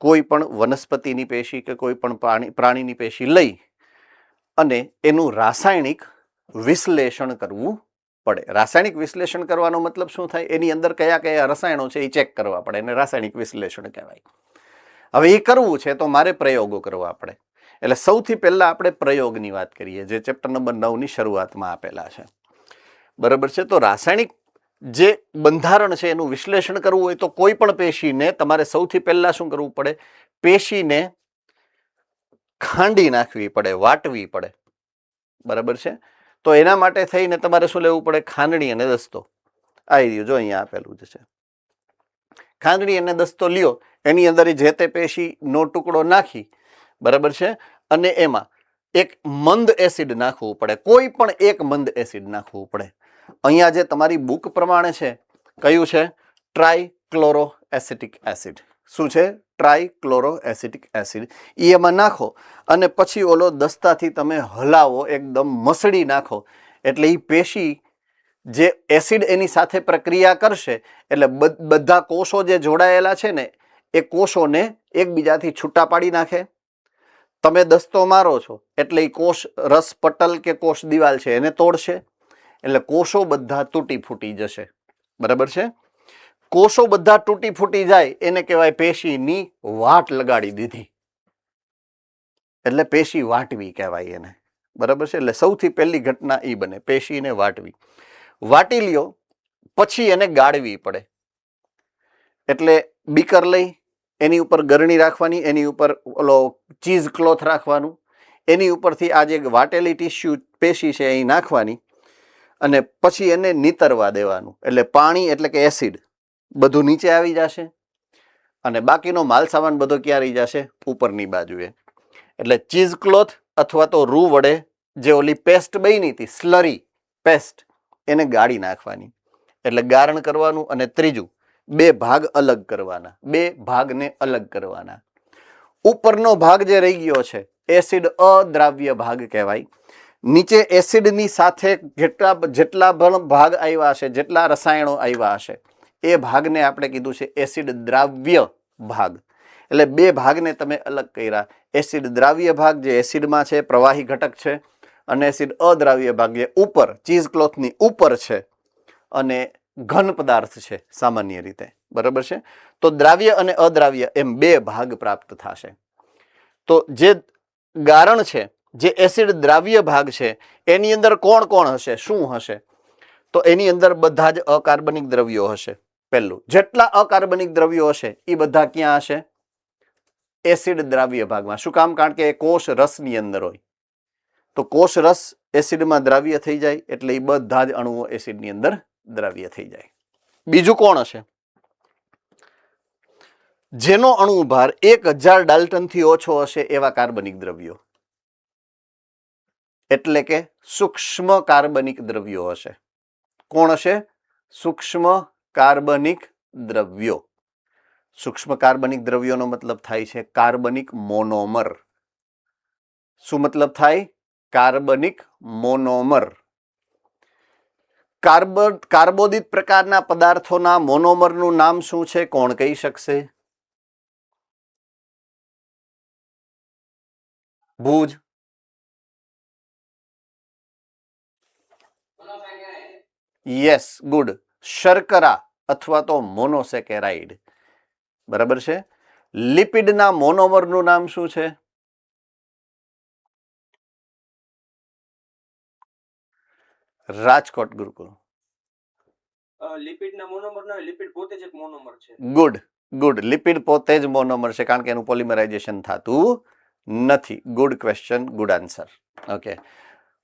કોઈ પણ વનસ્પતિની પેશી કે કોઈ પણ પ્રાણીની પેશી લઈ અને એનું રાસાયણિક વિશ્લેષણ કરવું પડે. રાસાયણિક વિશ્લેષણ કરવાનો મતલબ શું થાય? એની અંદર કયા કયા રસાયણો છે એ ચેક કરવા પડે, એને રાસાયણિક વિશ્લેષણ કહેવાય. હવે એ કરવું છે તો મારે પ્રયોગો કરવા પડે. એટલે સૌથી પહેલા આપણે પ્રયોગની વાત કરીએ, જે ચેપ્ટર નંબર 9 ની શરૂઆતમાં આપેલા છે, બરાબર છે. તો રાસાયણિક જે બંધારણ છે એનું વિશ્લેષણ કરવું હોય તો કોઈ પણ પેશીને તમારે સૌથી પહેલા શું કરવું પડે? પેશીને ખાંડી નાખવી પડે, વાટવી પડે, બરાબર છે. તો એના માટે થઈને તમારે શું લેવું પડે? ખાંડણી અને દસ્તો. આવી રહ્યું, જો અહીંયા આપેલું જ છે. ખાંડણી અને દસ્તો લ્યો, એની અંદર જે તે પેશીનો ટુકડો નાખી, બરાબર છે, અને એમાં એક મંદ એસિડ નાખવું પડે. કોઈ પણ એક મંદ એસિડ નાખવું પડે. અહીંયા જે તમારી બુક પ્રમાણે છે, કયું છે? Trichloro acetic acid. શું છે? Trichloro acetic acid. એ એમાં નાખો અને પછી ઓલો દસ્તાથી તમે હલાવો, એકદમ મસળી નાખો, એટલે એ પેશી જે એસિડ એની સાથે પ્રક્રિયા કરશે, એટલે બધા કોષો જે જોડાયેલા છે ને એ કોષોને એકબીજાથી છૂટા પાડી નાખે. તમે દસ્તો મારો છો એટલે એ કોષ રસ પટલ કે કોષ દિવાલ છે એને તોડશે, એટલે કોષો બધા તૂટી ફૂટી જશે, બરાબર છે. કોષો બધા તૂટી ફૂટી જાય એને કહેવાય પેશીની વાટ લગાડી દીધી, એટલે પેશી વાટવી કહેવાય એને, બરાબર છે. એટલે સૌથી પહેલી ઘટના એ બને, પેશીને વાટવી. વાટી લ્યો પછી એને ગાળવી પડે. એટલે બીકર લઈ એની ઉપર ગરણી રાખવાની, એની ઉપર ઓલો ચીઝ ક્લોથ રાખવાનું, એની ઉપરથી આ જે વાટેલી ટીશ્યુ પેશી છે એ નાખવાની અને પછી એને નીતરવા દેવાનું. એટલે પાણી એટલે કે એસિડ બધું નીચે આવી જશે અને બાકીનો માલ સામાન બધો ક્યાં રહી જશે? ઉપરની બાજુએ. એટલે ચીઝ ક્લોથ અથવા તો રૂ વડે જે ઓલી પેસ્ટ બની હતી, સ્લરી પેસ્ટ, એને ગાળી નાખવાની. એટલે ગારણ કરવાનું. અને ત્રીજું, બે ભાગ અલગ કરવાના, બે ભાગને અલગ કરવાના. ઉપરનો ભાગ જે રહી ગયો છે એસિડ અદ્રાવ્ય ભાગ કહેવાય. નીચે એસિડની સાથે જેટલા ભાગ આવ્યા હશે, જેટલા રસાયણો આવ્યા હશે, એ ભાગને આપણે કીધું છે એસિડ દ્રાવ્ય ભાગ. એટલે બે ભાગને તમે અલગ કર્યા. એસિડ દ્રાવ્ય ભાગ જે એસિડમાં છે, પ્રવાહી ઘટક છે, અને એસિડ અદ્રાવ્ય ભાગ જે ઉપર ચીઝ ક્લોથની ઉપર છે અને ઘન પદાર્થ છે સામાન્ય રીતે, બરાબર છે. તો દ્રાવ્ય અને અદ્રાવ્ય એમ બે ભાગ પ્રાપ્ત થશે. તો જે ગારણ છે, જે એસિડ દ્રાવ્ય ભાગ છે, એની અંદર કોણ કોણ હશે, શું હશે? તો એની અંદર બધા જ અકાર્બનિક દ્રવ્યો હશે. પહેલું, જેટલા અકાર્બનિક દ્રવ્યો હશે એ બધા ક્યાં હશે? એસિડ દ્રાવ્ય ભાગમાં. શું કામ? કારણ કે એ કોષ રસની અંદર હોય. તો કોષ રસ એસિડમાં દ્રાવ્ય થઈ જાય એટલે એ બધા જ અણુઓ એસિડની અંદર દ્રાવ્ય થઈ જાય. બીજું કોણ હશે? જેનો અણુ ભાર 1000 ડાલ્ટનથી ઓછો હશે એવા કાર્બનિક દ્રવ્યો, એટલે કે સૂક્ષ્મ કાર્બનિક દ્રવ્યો હશે. કોણ હશે? સૂક્ષ્મ કાર્બનિક દ્રવ્યો. સૂક્ષ્મ કાર્બનિક દ્રવ્યોનો મતલબ થાય છે કાર્બનિક મોનોમર. શું મતલબ થાય? કાર્બનિક મોનોમર. કાર્બોદિત પ્રકારના પદાર્થોના મોનોમરનું નામ શું છે? કોણ કહી શકશે? ભુજ. Yes, good. શર્કરા અથવા તો મોનોસેકેરાઇડ. બરાબર છે. લિપિડના મોનોમરનું નામ શું છે? રાજકોટ ગુરુકુળ. લિપિડના મોનોમર ના લિપિડ પોતે જ એક મોનોમર છે. Good good. લિપિડ પોતે જ મોનોમર છે કારણ કે એનું પોલિમરાઇઝેશન થતું નથી. Good question, good answer. Okay.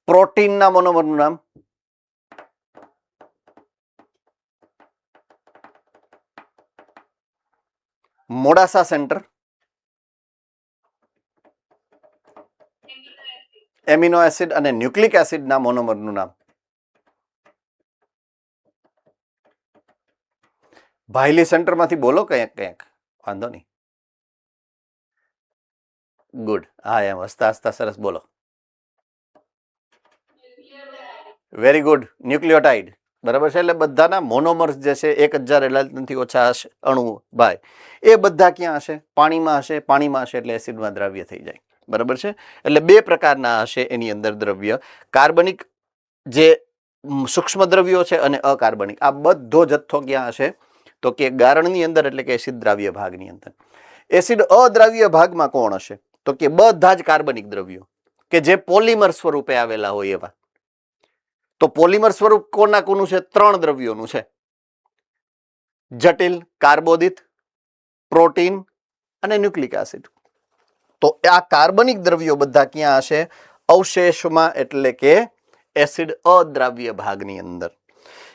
પ્રોટીનના મોનોમરનું નામ? મોડાસા સેન્ટર. એમિનો એસિડ અને ન્યુક્લિક એસિડના મોનોમરનું નામ? ભાઈલી સેન્ટરમાંથી બોલો કંઈક કંઈક, વાંધો નહીં. ગુડ. હા, એમ હસતા હસતા સરસ બોલો. Very good. ન્યુક્લિયોટાઇડ. બરાબર છે. એટલે બધાના મોનોમર્સ જે છે 1000 ડાલ્ટનથી ઓછા હશે અણુ ભાઈ, એ બધા ક્યાં હશે? પાણીમાં હશે. પાણીમાં હશે એટલે એસિડમાં દ્રાવ્ય થઈ જાય. બરાબર છે. એટલે બે પ્રકારના હશે એની અંદર દ્રવ્ય. કાર્બનિક જે સૂક્ષ્મ દ્રવ્યો છે અને અકાર્બનિક. આ બધો જથ્થો ક્યાં હશે? તો કે ગારણની અંદર, એટલે કે એસિડ દ્રાવ્ય ભાગની અંદર. એસિડ અદ્રાવ્ય ભાગમાં કોણ હશે? તો કે બધા જ કાર્બનિક દ્રવ્યો કે જે પોલિમર સ્વરૂપે આવેલા હોય એવા. તો પોલિમર સ્વરૂપ કોના કોનું છે? 3 દ્રવ્યોનું છે. જટિલ, કાર્બોદિત, પ્રોટીન અને ન્યુક્લિક એસિડ. તો આ કાર્બનિક દ્રવ્યો બધા ક્યાં હશે? અવશેષમાં, એટલે કે એસિડ અદ્રાવ્ય ભાગની અંદર.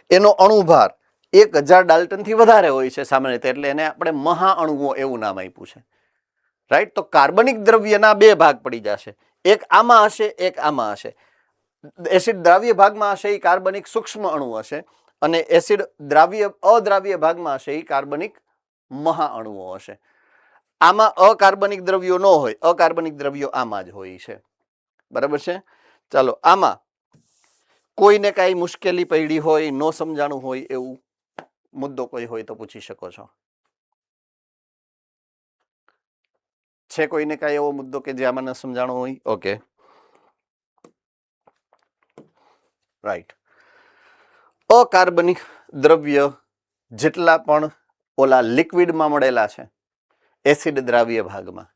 એનો અણુભાર 1000 ડાલ્ટનથી વધારે હોય છે સામાન્ય રીતે, એટલે એને આપણે મહાઅણુઓ એવું નામ આપ્યું છે. રાઈટ. તો કાર્બનિક દ્રવ્યના બે ભાગ પડી જશે. એક આમાં હશે, એક આમાં હશે. એસિડ દ્રાવ્ય ભાગમાં હશે એ કાર્બનિક સૂક્ષ્મ અણુ હશે, અને એસિડ અદ્રાવ્ય ભાગમાં હશે એ કાર્બનિક મહાઅણુઓ હશે. આમાં અકાર્બનિક દ્રવ્યો ન હોય, અકાર્બનિક દ્રવ્યો આમાં જ હોય છે. બરાબર છે. ચાલો, આમાં કોઈને કાંઈ મુશ્કેલી પડી હોય, ન સમજાણું હોય એવું મુદ્દો કોઈ હોય તો પૂછી શકો છો. છે કોઈને કાંઈ એવો મુદ્દો કે જે આમાં ન સમજાણો હોય? Okay, right. અકાર્બનિક દ્રવ્ય જેટલા પણ ઓલા લિક્વિડમાં મળેલા છે એસિડ દ્રાવ્ય ભાગમાં,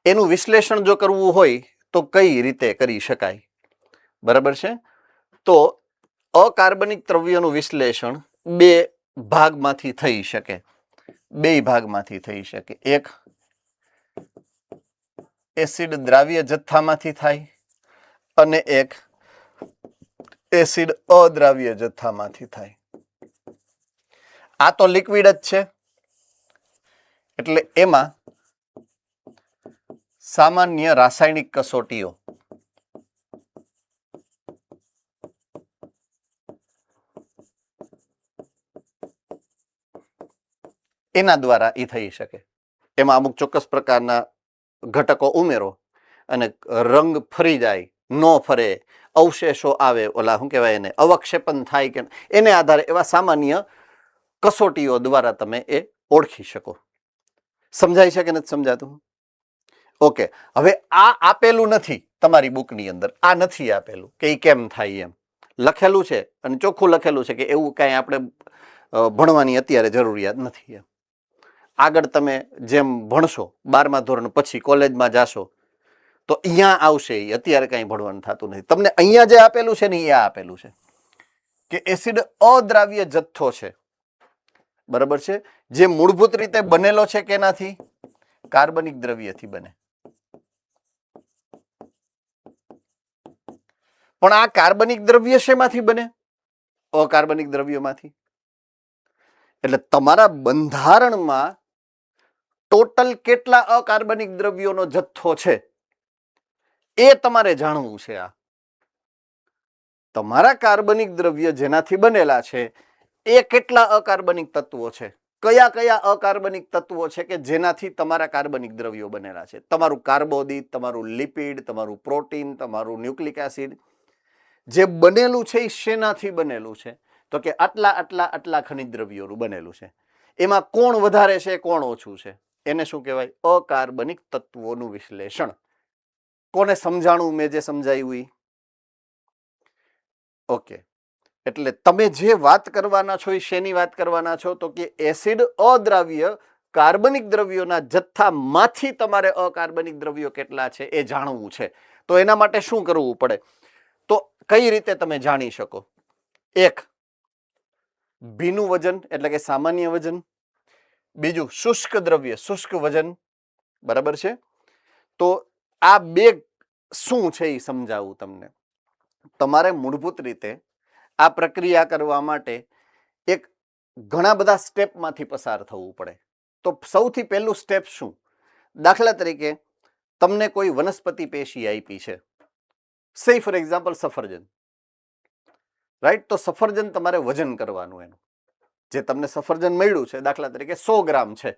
એનું વિશ્લેષણ જો કરવું હોય તો કઈ રીતે કરી શકાય? બરાબર છે. તો અકાર્બનિક દ્રવ્યનું વિશ્લેષણ બે ભાગમાંથી થઈ શકે. બે ભાગમાંથી થઈ શકે. એક એસિડ દ્રાવ્ય જથ્થામાંથી થાય અને એક એસિડ અદ્રાવ્ય જથ્થામાંથી થાય. આ તો લિક્વિડ જ છે એટલે એમાં સામાન્ય રાસાયણિક કસોટીઓ એના દ્વારા એ થઈ શકે. એમાં અમુક ચોક્કસ પ્રકારના ઘટકો ઉમેરો અને રંગ ફરી જાય, ન ફરે, અવશેષો આવે, ઓલા શું કહેવાય એને અવક્ષેપન થાય કે એને આધારે એવા સામાન્ય કસોટીઓ દ્વારા તમે એ ઓળખી શકો. સમજાય છે કે નથી સમજાતું? ઓકે. હવે આ આપેલું નથી તમારી બુકની અંદર, આ નથી આપેલું કે એ કેમ થાય એમ. લખેલું છે અને ચોખ્ખું લખેલું છે કે એવું કાંઈ આપણે ભણવાની અત્યારે જરૂરિયાત નથી એમ. આગળ તમે જેમ ભણશો 12મા ધોરણ પછી કોલેજમાં જાશો તો અહીંયા આવશે. અત્યારે કાંઈ ભણવાનું થતું નથી. તમને અહીંયા જે આપેલું છે ને એ આપેલું છે કે એસિડ અદ્રાવ્ય જથ્થો છે. બરાબર છે. જે મૂળભૂત રીતે બનેલો છે કેનાથી? કાર્બનિક દ્રવ્યથી બને. પણ આ કાર્બનિક દ્રવ્ય શેમાંથી બને? અકાર્બનિક દ્રવ્યોમાંથી. એટલે તમારા બંધારણમાં ટોટલ કેટલા અકાર્બનિક દ્રવ્યોનો જથ્થો છે એ તમારે જાણવું છે. આ તમારા કાર્બનિક દ્રવ્ય જેનાથી બનેલા છે એ કેટલા અકાર્બનિક તત્વો છે, કયા કયા અકાર્બનિક તત્વો છે કે જેનાથી તમારા કાર્બનિક દ્રવ્યો બનેલા છે. તમારું કાર્બોદિત, તમારું લિપિડ, તમારું પ્રોટીન, તમારું ન્યુક્લિક એસિડ જે બનેલું છે એ શેનાથી બનેલું છે? તો કે આટલા આટલા આટલા ખનિજ દ્રવ્યોનું બનેલું છે. એમાં કોણ વધારે છે, કોણ ઓછું છે, એને શું કહેવાય? અકાર્બનિક તત્વોનું વિશ્લેષણ. કોને સમજાણું મેં જે સમજાવ્યું એ? ઓકે. એટલે તમે જે વાત કરવાના છો એ શેની વાત કરવાના છો? તો કે એસિડ અદ્રાવ્ય કાર્બનિક દ્રવ્યોના જથ્થામાંથી તમારે અકાર્બનિક દ્રવ્યો કેટલા છે એ જાણવું છે. તો એના માટે શું કરવું પડે? તો કઈ રીતે તમે જાણી શકો? એક, ભીનું વજન એટલે કે સામાન્ય વજન. બીજું, શુષ્ક દ્રવ્ય, શુષ્ક વજન. બરાબર છે? તો આ બે શું છે એ સમજાવું તમને. તમારે મૂળભૂત રીતે આ પ્રક્રિયા કરવા માટે એક ઘણા બધા સ્ટેપમાંથી પસાર થવું પડે. તો સૌથી પહેલું સ્ટેપ શું? દાખલા તરીકે તમને કોઈ વનસ્પતિ પેશી આપી છે, સે ફોર એક્ઝામ્પલ સફરજન, રાઈટ? તો સફરજન તમારે વજન કરવાનું એનું. જે તમને સફરજન મળ્યું છે, દાખલા તરીકે 100 ગ્રામ છે,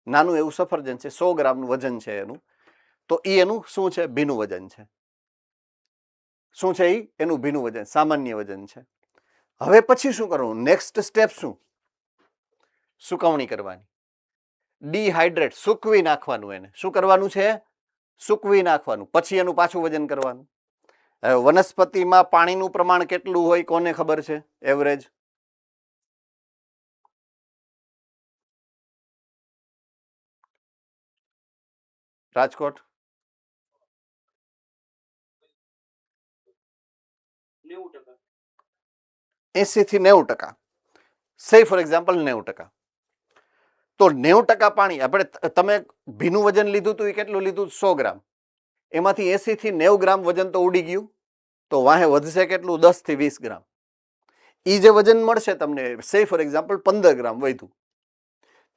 નાનું એવું સફરજન છે, 100 ગ્રામનું વજન છે એનું. તો એ એનું શું છે? ભીનું વજન છે. શું છે? એનું ભીનું વજન, સામાન્ય વજન છે. હવે પછી શું કરવું? નેક્સ્ટ સ્ટેપ શું? સુકવણી કરવાની. ડિહાઇડ્રેટ, સૂકવી નાખવાનું. એને શું કરવાનું છે? સૂકવી નાખવાનું. પછી એનું પાછું વજન કરવાનું. હવે વનસ્પતિમાં પાણીનું પ્રમાણ કેટલું હોય કોને ખબર છે? એવરેજ રાજકોટ 90%. 80 થી 90%. સે ફોર એક્ઝામ્પલ 90%. તો 90% પાણી આપણે તમે ભીનું વજન લીધું હતું એ કેટલું લીધું? 100 ગ્રામ. એમાંથી 80 થી 90 ગ્રામ વજન તો ઉડી ગયું. તો વાહે વધશે કેટલું? 10 થી 20 ગ્રામ. એ જે વજન મળશે તમને, સે ફોર એક્ઝામ્પલ 15 ગ્રામ વધ્યું,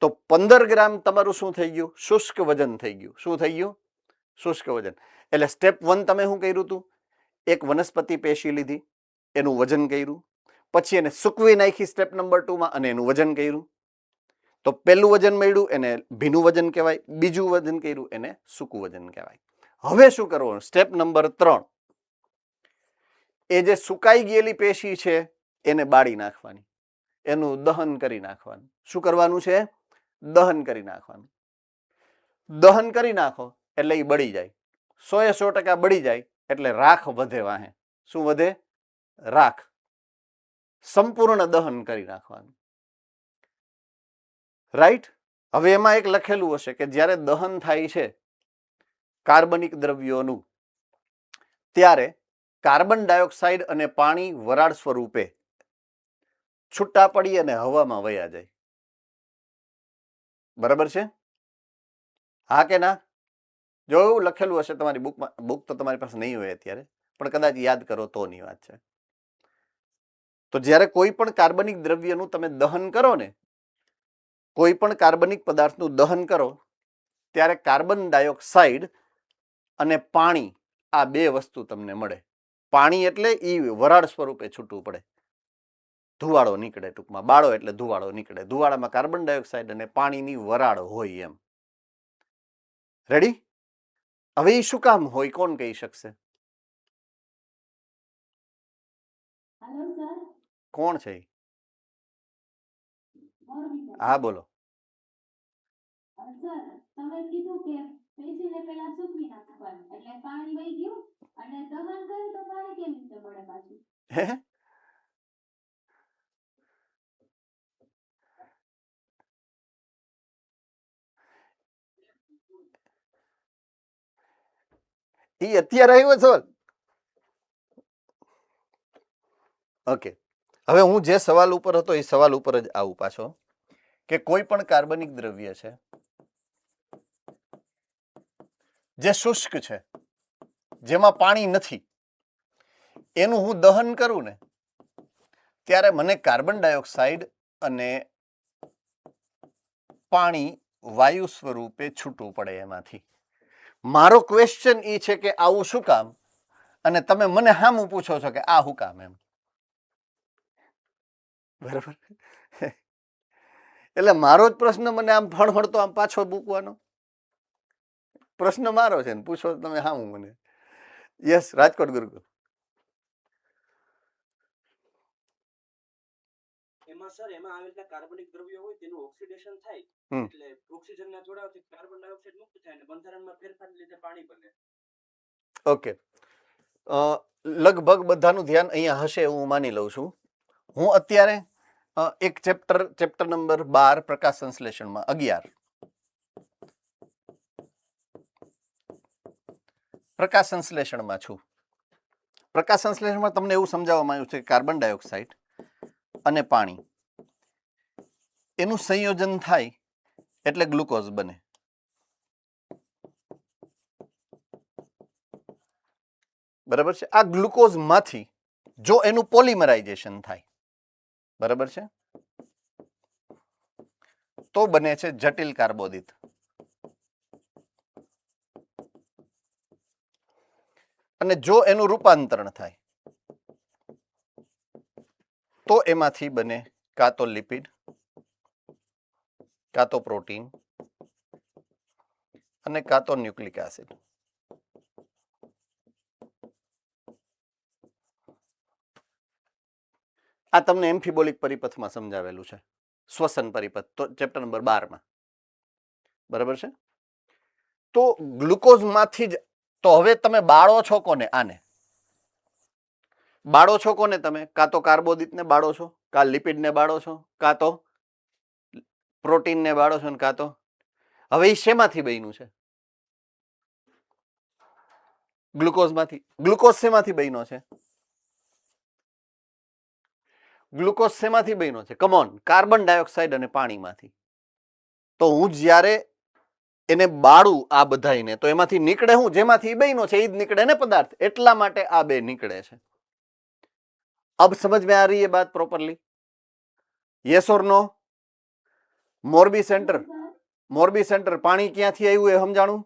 તો 15 ગ્રામ તમારું શું થઈ ગયું? શુષ્ક વજન થઈ ગયું. શું થઈ ગયું? શુષ્ક વજન. એટલે સ્ટેપ 1 તમે શું કર્યું હતું? એક વનસ્પતિ પેશી લીધી, એનું વજન કર્યું, પછી એને સૂકવી નાખી સ્ટેપ નંબર 2 માં અને એનું વજન કર્યું. તો પહેલું વજન મળ્યું એને ભીનું વજન કહેવાય, બીજું વજન કર્યું એને સૂકું વજન કહેવાય. હવે શું કરવાનું? સ્ટેપ નંબર 3, એ જે સુકાઈ ગયેલી પેશી છે એને બાળી નાખવાની, એનું દહન કરી નાખવાનું. શું કરવાનું છે? દહન કરી નાખવાનું. દહન કરી નાખો એટલે એ બળી જાય. 100% બળી જાય એટલે રાખ વધે વાહે. શું વધે? રાખ. સંપૂર્ણ દહન કરી નાખવાનું. રાઈટ? હવે એમાં એક લખેલું હશે કે જ્યારે દહન થાય છે કાર્બનિક દ્રવ્યોનું, ત્યારે કાર્બન ડાયોક્સાઇડ અને પાણી વરાળ સ્વરૂપે છૂટા પડી અને હવામાં વયા જાય. બરાબર છે? હા કે ના? જો એવું લખેલું હશે તમારી બુકમાં, બુક તો તમારી પાસે નહીં હોય અત્યારે, પણ કદાચ યાદ કરો તોની વાત છે. તો જ્યારે કોઈ પણ કાર્બનિક દ્રવ્યનું તમે દહન કરો ને, કોઈ પણ કાર્બનિક પદાર્થનું દહન કરો, ત્યારે કાર્બન ડાયોક્સાઇડ અને પાણી આ બે વસ્તુ તમને મળે. પાણી એટલે એ વરાળ સ્વરૂપે છૂટું પડે, ધુવાળો નીકળે. ટૂંકમાં બાળો એટલે ધુવાળો નીકળે. ધુવાળામાં કાર્બન ડાયોક્સાઇડ અને પાણીની વરાળ હોય એમ. રેડી? હવે એ શું કામ હોય? કોણ કહી શકશે? કોણ છે? હા બોલો. તમે કીધું કે પેશીને પહેલા સૂકવી નાખવાનું એટલે પાણી વહી ગયું અને દહન કર્યું તો પાણી કેવી રીતે મળે પાછું? એ અત્યારે આવ્યો છો. ઓકે. હવે હું જે સવાલ ઉપર હતો એ સવાલ ઉપર જ આવું પાછો, કે કોઈ પણ કાર્બનિક દ્રવ્ય છે જે શુષ્ક છે, જેમાં પાણી નથી, એનું હું દહન કરું ને ત્યારે મને કાર્બન ડાયોક્સાઇડ અને પાણી વાયુ સ્વરૂપે છૂટવું પડે એમાંથી. મારો ક્વેશ્ચન એ છે કે આવું શું કામ, અને તમે મને હામું પૂછો છો કે આ શું કામ એમ. બરાબર. એટલે મારો જ પ્રશ્ન મને આમ ફળફળતો આમ પાછો મૂકવાનો પ્રશ્ન મારો છે ને પૂછો તમે હામું મને. યસ, રાજકોટ ગુરુકુળ. એમાં સર એમાં આવેલા કાર્બનિક દ્રવ્યો હોય તેનું ઓક્સિડેશન થાય એટલે ઓક્સિજનના જોડાવાથી કાર્બન ડાયોક્સાઇડ મુક્ત થાય અને બંધારણમાં ફેરફારને લીધે પાણી બને. ઓકે, લગભગ બધાનું ધ્યાન અહીંયા હશે એવું હું માની લઉં છું. હું અત્યારે એક ચેપ્ટર નંબર 12 પ્રકાશ સંશ્લેષણમાં 11 પ્રકાશ સંશ્લેષણમાં છું. પ્રકાશ સંશ્લેષણમાં તમને એવું સમજાવવામાં આવ્યું છે કે કાર્બન ડાયોક્સાઇડ અને પાણી એનું સંયોજન થાય એટલે ગ્લુકોઝ બને. બરાબર છે. આ ગ્લુકોઝમાંથી જો એનું પોલિમરાઇઝેશન થાય, બરાબર છે, તો બને છે જટિલ કાર્બોદિત. અને જો એનું રૂપાંતરણ થાય તો એમાંથી બને કાં તો લિપિડ, કાં તો પ્રોટીન અને કાં તો ન્યુક્લિક એસિડ. આ તમને એમ્ફીબોલિક પરિપથમાં સમજાવેલું છે, શ્વસન પરિપથ, તો ચેપ્ટર નંબર 12 માં. બરાબર છે. તો ગ્લુકોઝમાંથી જ તો હવે તમે બાળો છો કોને? આને બાળો છો કોને? તમે કાં તો કાર્બોદિતને બાળો છો, કાં લિપિડને બાળો છો, કાં તો પ્રોટીનને બાળો છો, ને કાં તો હવે એ શેમાંથી બન્યું છે? ગ્લુકોઝમાંથી. ગ્લુકોઝ શેમાંથી બન્યો છે? ગ્લુકોઝ શેમાંથી બન્યો છે? કમોન, કાર્બન ડાયોક્સાઇડ અને પાણીમાંથી. તો હું જ્યારે એને બાળું આ બધાઈને તો એમાંથી નીકળે હું? જેમાંથી બન્યો છે એ જ નીકળે ને પદાર્થ. એટલા માટે આ બે નીકળે છે. अब समझ में आ रही है बात प्रॉपरली? यस और नो? મોરબી સેન્ટર પાણી ક્યાંથી આવ્યું એ સમજાણું?